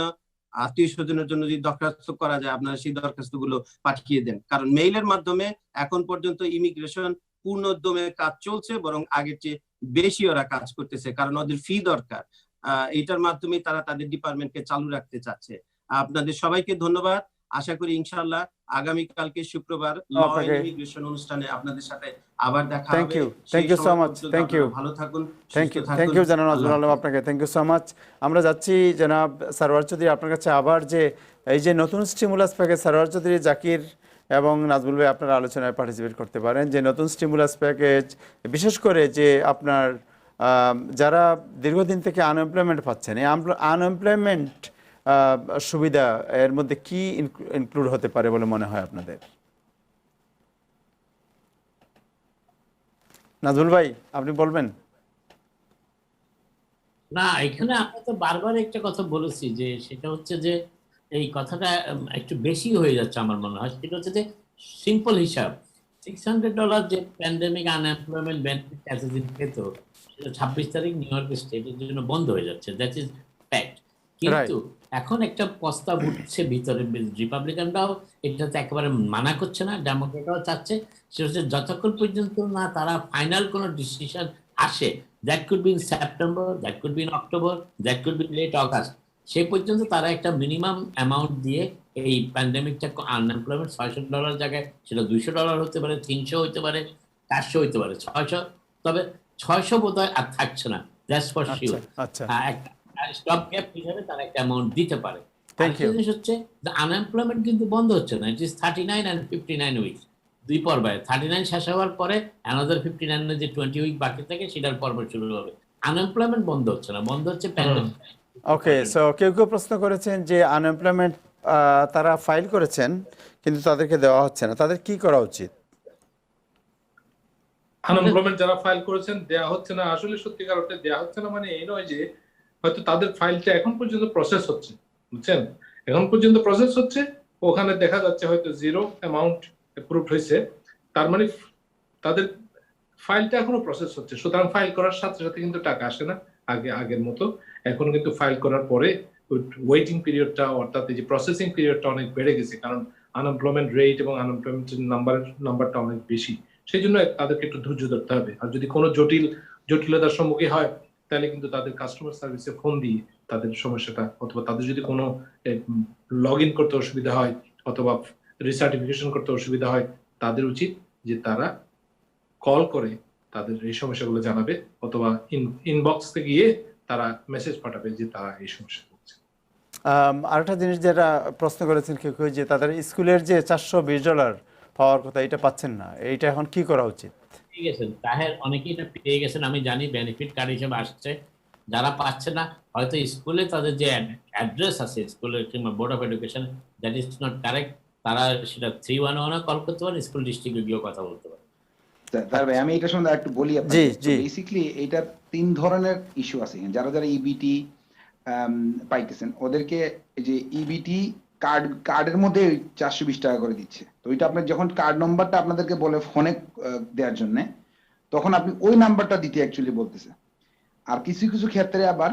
আত্মীয় স্বজনের জন্য যদি দরখাস্ত করা যায় আপনারা সেই দরখাস্তগুলো পাঠিয়ে দেন। কারণ মেইলের মাধ্যমে এখন পর্যন্ত ইমিগ্রেশন পূর্ণোদ্যমে কাজ চলছে, বরং আগের চেয়ে বেশি ওরা কাজ করতেছে, কারণ ওদের ফি দরকার। এটার মাধ্যমে তারা তাদের ডিপার্টমেন্টকে চালু রাখতে চাচ্ছে। আপনাদের সবাইকে ধন্যবাদ। আশা করি ইনশাআল্লাহ আগামী কালকে শুক্রবার ল এন্ড ইমিগ্রেশন অনুষ্ঠানে আপনাদের সাথে আবার দেখা হবে। Thank you so much. Thank you. ভালো থাকুন। থ্যাংক ইউ জনাব নাজমুল আলম, আপনাকে থ্যাংক ইউ সো মাচ। আমরা যাচ্ছি জনাব সারওয়ার চৌধুরী আপনার কাছে আবার, যে এই যে নতুন স্টিমুলাস প্যাকেজ, সারওয়ার চৌধুরী, জাকির এবং নাজমুল ভাই আপনারা আলোচনায় পার্টিসিপেট করতে পারেন। যে নতুন স্টিমুলাস প্যাকেজ, বিশেষ করে যে আপনার যারা দীর্ঘদিন থেকে আনএমপ্লয়মেন্ট পাচ্ছেন, এই আনএমপ্লয়মেন্ট সুবিধা এর মধ্যে কি ইনক্লুড হতে পারে বলে মনে হয় আপনাদের? নাজমুল ভাই আপনি বলবেন। না, এখানে আমরা তো বারবার একটা কথা বলেছি যে সেটা হচ্ছে যে এই কথাটা একটু বেশি হয়ে যাচ্ছে আমার মনে হয়। সেটা হচ্ছে যে সিম্পল হিসাব, $600 যে প্যান্ডেমিক আনএমপ্লয়মেন্ট বেনিফিট এতদিন পেত, সেটা 26 তারিখ নিউ ইয়র্ক স্টেটের জন্য বন্ধ হয়ে যাচ্ছে। That is fact. কিন্তু এখন একটা প্রস্তাব উঠছে ভিতরে, রিপাবলিকানরাও এটাতে একেবারে মানা করছে না, ডেমোক্রেটরাও চাচ্ছে, সেটা হচ্ছে যতক্ষণ পর্যন্ত না তারা ফাইনাল কোনো ডিসিশন আসে, that could be in September, that could be in October, that could be late August, সেই পর্যন্ত তারা একটা মিনিমাম অ্যামাউন্ট দিয়ে এই প্যান্ডেমিকটা আনএমপ্লয়মেন্ট $600 জায়গায় সেটা $200 হতে পারে, 300 হতে পারে, 400 হতে পারে, 600, তবে 600 বোধহয় আর থাকছে না, দ্যাটস ফর শিওর। একটা স্টপ গ্যাপ হিসেবে তারা একটা অ্যামাউন্ট দিতে পারে। জিনিস হচ্ছে আনএমপ্লয়মেন্ট কিন্তু বন্ধ হচ্ছে না, ইট ইজ 39 and 59 উইকস। 2 পর্বে 39 শেষ হওয়ার পরে অ্যানাদার 59 যে 20 উইক বাকি থাকে সেটার পর্ব শুরু হবে। আনএমপ্লয়মেন্ট বন্ধ হচ্ছে না, বন্ধ হচ্ছে প্যান্ডেমিক। ওকে, সো কেউ কেউ প্রশ্ন করেছেন যে আনএমপ্লয়মেন্ট তারা ফাইল করেছেন কিন্তু তাদেরকে দেওয়া হচ্ছে না, তাদের কি করা উচিত? আনএমপ্লয়মেন্ট যারা ফাইল করেছেন দেয়া হচ্ছে না, আসলে সত্যিকার অর্থে দেয়া হচ্ছে না মানে এই নয় যে হয়তো তাদের ফাইলটা এখন পর্যন্ত প্রসেস হচ্ছে, বুঝছেন, এখন পর্যন্ত প্রসেস হচ্ছে, ওখানে দেখা যাচ্ছে হয়তো 0 অ্যামাউন্ট অ্যাপ্রুভড হয়েছে, তার মানে তাদের ফাইলটা এখনো প্রসেস হচ্ছে। সুতরাং ফাইল করার সাথে সাথে কিন্তু টাকা আসে না আগের মতো। এখন কিন্তু ফাইল করার পরে ওয়েটিং পিরিয়ডটা অর্থাৎ এই যে প্রসেসিং পিরিয়ডটা অনেক বেড়ে গেছে, কারণ আনএমপ্লয়মেন্ট রেট এবং আনএমপ্লয়মেন্টের নাম্বারটা অনেক বেশি। সেই জন্য তাদেরকে একটু ধৈর্য ধরতে হবে। আর যদি কোনো জটিলতার সম্মুখীন হয় তাহলে কিন্তু তাদের কাস্টমার সার্ভিসে ফোন দিয়ে তাদের সমস্যাটা, অথবা তাদের যদি কোনো লগ ইন করতে অসুবিধা হয় অথবা রিসার্টিফিকেশন করতে অসুবিধা হয়, তাদের উচিত যে তারা কল করে তাদের এই সমস্যাগুলো জানাবে, অথবা ইনবক্সে গিয়ে তারা মেসেজ পাঠাবে যে তারা এই সমস্যা হচ্ছে। আরেকটা জিনিস যেটা প্রশ্ন করেছেন কেউ কেউ, যে তাদের স্কুলের যে $420 পাওয়ার কথা এটা পাচ্ছেন না, এইটা এখন কি করা উচিত? পেয়ে গেছেন তাহের, অনেকেই এটা পেয়ে গেছেন, আমি জানি বেনিফিট কার্ড হিসেবে আসছে। যারা পাচ্ছে না হয়তো স্কুলে তাদের যে অ্যাড্রেস আছে স্কুলের কিংবা board of education, that is not correct, তারা সেটা 311 কল করতে পারেন, স্কুল ডিস্ট্রিক্টে গিয়েও কথা বলতে পারেন। তার ভাই আমি এটা সম্বন্ধে একটু বলি আপনাকে। বেসিক্যালি এটা 3 ধরনের ইস্যু আছে। যারা ইবিটি পাইতেছেন ওদেরকে যে ইবিটি কার্ডের মধ্যে $420 করে দিচ্ছে। তো ওইটা আপনার যখন কার্ড নাম্বারটা আপনাদেরকে বলে ফোনে দেওয়ার জন্য, তখন আপনি ওই নাম্বারটা দিতে অ্যাকচুয়ালি বলতেছে। আর কিছু কিছু ক্ষেত্রে আবার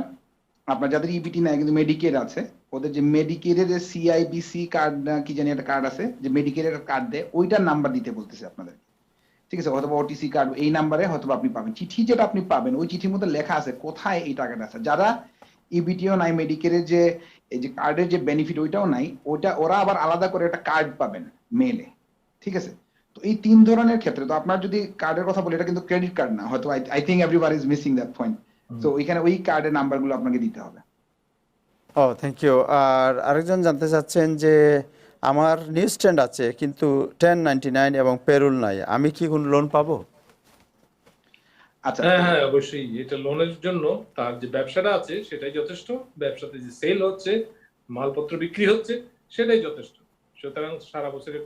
আপনার যাদের ইবিটি নাই কিন্তু মেডিকেড আছে, ওদের যে মেডিকেডের যে সিআইবিসি কার্ড না কি জানি একটা কার্ড আছে, যে মেডিকেডের কার্ড দেয়, ওইটার নাম্বার দিতে বলতেছে আপনাদের, ঠিক আছে? অথবা ওটিসি কার্ড এই নাম্বারে হয়তো আপনি পাবেন। চিঠি যেটা আপনি পাবেন ওই চিঠির মধ্যে লেখা আছে কোথায় এই টাকাটা আছে। যারা ইবিটিও নাই, মেডিকেলের যে এই যে কার্ডের যে বেনিফিট ওইটাও নাই, ওটা ওরা আবার আলাদা করে একটা কার্ড পাবেন মেলে, ঠিক আছে? তো এই 3 ধরনের ক্ষেত্রে, তো আপনার যদি কার্ডের কথা বলি, এটা কিন্তু ক্রেডিট কার্ড না, হয়তো I think everybody is missing that point. তো ওইখানে ওই কার্ডের নাম্বারগুলো আপনাকে দিতে হবে। ও থ্যাংক ইউ। আর আরেকজন জানতে চাচ্ছেন যে আমার নিউজ স্ট্যান্ড আছে কিন্তু 1099 এবং পেরোল নাই, আমি কি কোনো লোন পাবো? আচ্ছা, হ্যাঁ অবশ্যই, এটা লোনের জন্য তার যে ব্যবসাটা আছে সেটাই যথেষ্ট। ব্যবসাতে যে সেল হচ্ছে, মালপত্র বিক্রি হচ্ছে, সেটাই যথেষ্ট। সুতরাং সারা বছরের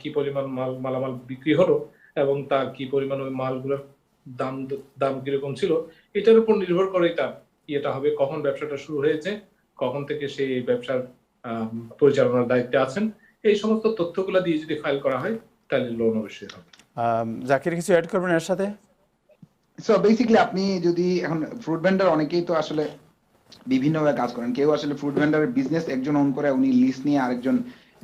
কি পরিমাণ মালামাল বিক্রি হলো এবং তার কি পরিমাণ ওই মালগুলোর দাম কিরকম ছিল, এটার উপর নির্ভর করে তার ইয়েটা হবে, কখন ব্যবসাটা শুরু হয়েছে, কখন থেকে সেই ব্যবসার পরিচালনার দায়িত্বে আছেন, এই সমস্ত তথ্যগুলো দিয়ে যদি ফাইল করা হয় তাহলে লোন অবশ্যই হবে। জাকির কিছু অ্যাড করবেন এর সাথে? সো বেসিক্যালি আপনি যদি এখন ফ্রুট ভেন্ডার, অনেকেই তো আসলে বিভিন্নভাবে কাজ করেন। কেউ আসলে ফ্রুট ভেন্ডারের বিজনেস একজন অন করে, উনি লিস্ট নিয়ে আরেকজন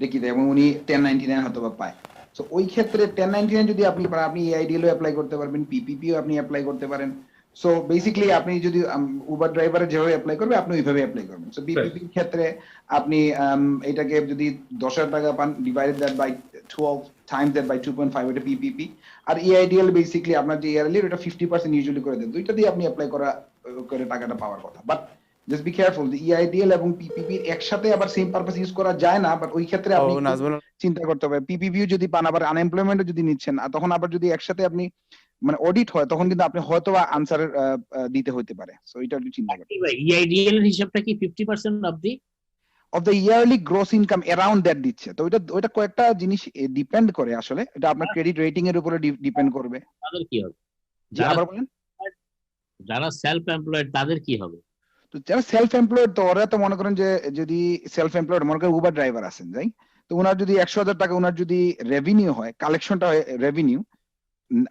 রেখে দেয় এবং উনি 1099 হয়তো বা পায়। সো ওই ক্ষেত্রে 1099 যদি আপনি এআইডিএলও অ্যাপ্লাই করতে পারবেন, পিপিপিও আপনি অ্যাপ্লাই করতে পারেন। সো বেসিক্যালি আপনি যদি উবার ড্রাইভারে যেভাবে অ্যাপ্লাই করবে আপনি ওইভাবে অ্যাপ্লাই করবেন। সো পিপিপির ক্ষেত্রে আপনি এটাকে যদি $10,000 পান, divided that by 12 times that by 2.5, এটা পিপিপি। আর এআইডিএল বেসিক্যালি আপনার যে ইয়ারলি ওটা 50% ইউজুয়ালি করে দেন। দুইটা দিয়ে আপনি অ্যাপ্লাই করে টাকাটা পাওয়ার কথা। বাট জাস্ট বি কেয়ারফুল, যে ইআইডিএল এবং পিপিপি একসাথে আবার সেম পারপাস ইউজ করা যায় না। বাট ওই ক্ষেত্রে আপনি চিন্তা করতে হবে, পিপিপিও যদি পান, আবার আনএমপ্লয়মেন্টও যদি নিচ্ছেন, আর তখন আবার যদি একসাথে আপনি মানে অডিট হয়, তখন কিন্তু আপনি হয়তো আনসার দিতে হতে পারে। সো এটা একটু চিন্তা করতে হবে। ইআইডিএল এর হিসাবটা কি 50% of the yearly gross income around that দিচ্ছে। তো ওইটা কয়েকটা জিনিস ডিপেন্ড করে আসলে, এটা আপনার ক্রেডিট রেটিং এর উপরে ডিপেন্ড করবে। তাদের কি হবে? আবার বলেন, যারা সেলফ এমপ্লয়েড তাদের কি হবে? তো যারা সেলফ এমপ্লয়েড, তো ওরা তো মনে করেন যে যদি সেলফ এমপ্লয়েড মনে করেন উবার ড্রাইভার আছেন, যাই, তো ওনার যদি $100,000 ওনার যদি রেভিনিউ হয়, কালেকশনটা হয় রেভিনিউ,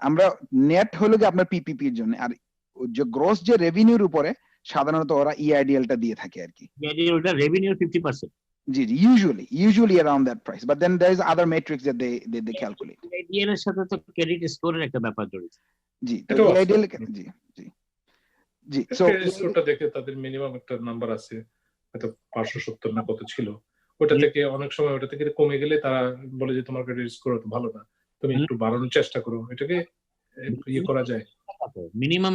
আমরা নেট হলো কি আপনার পিপিপি এর জন্য, আর যে গ্রস যে রেভিনিউর উপরে সাধারণত ওরা ইআইডিএলটা দিয়ে থাকে আর কি। ইআইডিএলটা রেভিনিউর 50%। জি জি, usually around that price, but then there is other metrics that they calculate. ইআইডিএল এর সাথে তো ক্রেডিট স্কোরের একটা ব্যাপার জড়িত। জি, তো ইআইডিএল জি জি জি, সো স্কোরটা দেখে তাদের মিনিমাম একটা নাম্বার আছে, হয়তো 570 না কত ছিল, ওটা থেকে অনেক সময় ওটা থেকে কমে গেলে তারা বলে যে তোমার ক্রেডিট স্কোর তো ভালো না, তুমি একটু বাড়ানোর চেষ্টা করো, এটাকে ইয়ে করা যায়। মিনিমাম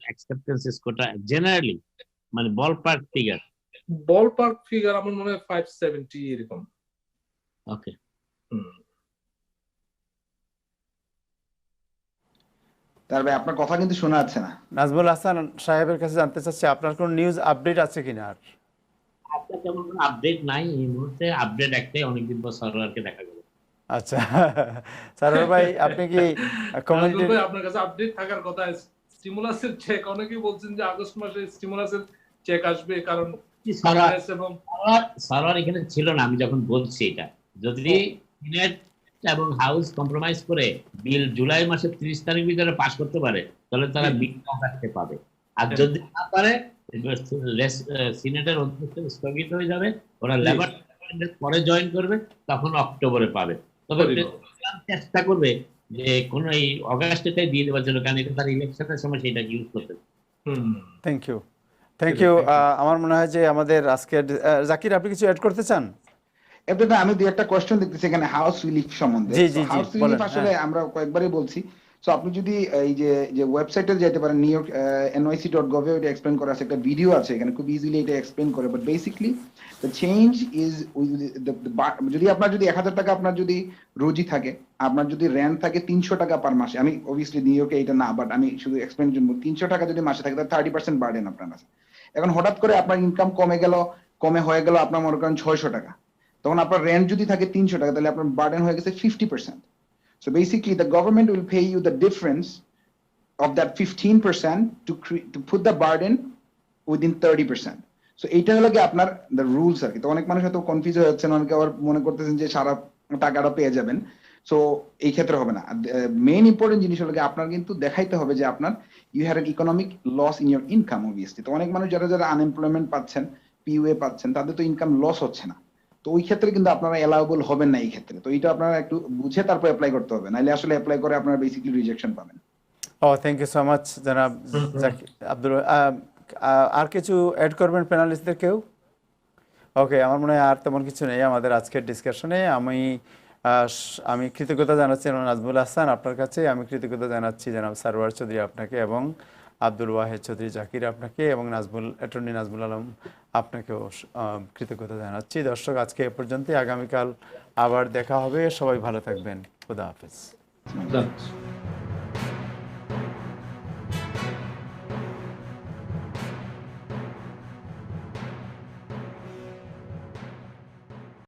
অ্যাকসেপ্টেন্স স্কোরটা জেনারেলি মানে বলপার্ক ফিগার আমার মনে হয় 570 এরকম। ওকে, তার ভাই আপনার কথা কিন্তু শোনা যাচ্ছে না। নাজমুল হাসান সাহেবের কাছে জানতে চাচ্ছি আপনার কোনো নিউজ আপডেট আছে কিনা আর? আপনার তেমন কোনো আপডেট নাই এই মুহূর্তে, আপডেট একটাই, অনেকদিন পর সরোয়ারকে দেখা গেল। আচ্ছা সারোয়ার ভাই আপনি কি কমিউনিটি ভাই আপনার কাছে আপডেট থাকার কথা। স্টিমুলাসের চেক অনেকেই বলছেন যে আগস্ট মাসে স্টিমুলাসের চেক আসবে, কারণ বাংলাদেশ এবং সরোয়ার এখানে ছিল না আমি যখন বলছি এটা। যদি সিনেট এবং হাউস কম্প্রোমাইজ করে বিল জুলাই মাসের 30 তারিখ ভিতরে পাস করতে পারে তাহলে তারা বিলটা রাখতে পাবে, আর যদি না পারে সিনেটের অধ্যক্ষ স্থগিত হয়ে যাবে, ওরা লেবার পরে জয়েন করবে, তখন অক্টোবরে পাবে। তবে চেষ্টা করবে যে কোন এই অগাস্টে দিয়ে দেওয়ার জন্য, কারণ এটা তার ইলেকশনের সময় সেটা ইউজ করতে। Thank you. আমার মনে হয় যে আমাদের আজকের জাকির আপনি কিছু অ্যাড করতে চান? এবারে আমি দুই একটা কোশ্চেন দেখতেছি এখানে হাউস রিলিফ সম্বন্ধে। হাউস রিলিফ আসলে আমরা কয়েকবারই বলছি। সো আপনি যদি এই যে ওয়েবসাইটে যেতে পারেন, নিউ ইয়র্ক nyc.gov এ এটা এক্সপ্লেইন করা আছে, একটা ভিডিও আছে এখানে খুব ইজিলি এটা এক্সপ্লেইন করে। But basically the change is যদি আপনার যদি 1000 টাকা আপনার যদি রোজি থাকে, আপনার যদি রেন্ট থাকে 300 টাকা পার মাসে, আমি অবভিয়াসলি নিউ ইয়র্কে এটা না, বাট আমি শুধু এক্সপ্লেইনের জন্য 300 টাকা যদি মাসে থাকে তাহলে 30% বার্ডেন আপনার আছে। এখন হঠাৎ করে আপনার ইনকাম কমে হয়ে গেল আপনার মনে করেন 600 টাকা, তখন আপনার রেন্ট যদি থাকে 300 টাকা তাহলে আপনার বার্ডেন হয়ে গেছে 50%. So basically the government will pay you the difference of that 15% to put the burden within 30%. So এইটা হলো কি আপনার the rules আর কি। তো অনেক মানুষ হয়তো কনফিউজ হয়ে যাচ্ছেন, অনেকে আবার মনে করতেছেন যে সারা টাকাটা পেয়ে যাবেন। সো এই ক্ষেত্রে হবে না। মেইন ইম্পর্টেন্ট জিনিস হলো কি আপনার কিন্তু দেখাইতে হবে যে আপনার you had an economic loss in your income obviously. তো অনেক মানুষ যারা আনএমপ্লয়মেন্ট পাচ্ছেন, পিইউএ পাচ্ছেন, তাদের তো ইনকাম লস হচ্ছে না। তো ওই ক্ষেত্রে কিন্তু আপনারা এলাউবল হবেন না এই ক্ষেত্রে। তো এটা আপনারা একটু বুঝে তারপর অ্যাপ্লাই করতে হবে, নাহলে আসলে অ্যাপ্লাই করে আপনারা বেসিক্যালি রিজেকশন পাবেন। থ্যাংক ইউ সো মাচ জনাব আব্দুল। আর কিছু অ্যাড করবেন প্যানেলিস্টদের কেউ? ওকে, আমার মনে হয় আর তেমন কিছু নেই আমাদের আজকের ডিসকাশনে। আমি কৃতজ্ঞতা জানাচ্ছি নাজমুল হাসান আপনার কাছে, আমি কৃতজ্ঞতা জানাচ্ছি জনাব সারওয়ার চৌধুরী আপনাকে, এবং আব্দুল ওয়াহেদ চৌধুরী জাকির আপনাকে, এবং অ্যাটর্নি নাজমুল আলম আপনাকেও কৃতজ্ঞতা জানাচ্ছি। দর্শক, আজকে এ পর্যন্তই। আগামীকাল আবার দেখা হবে। সবাই ভালো থাকবেন। খুদা হাফেজ।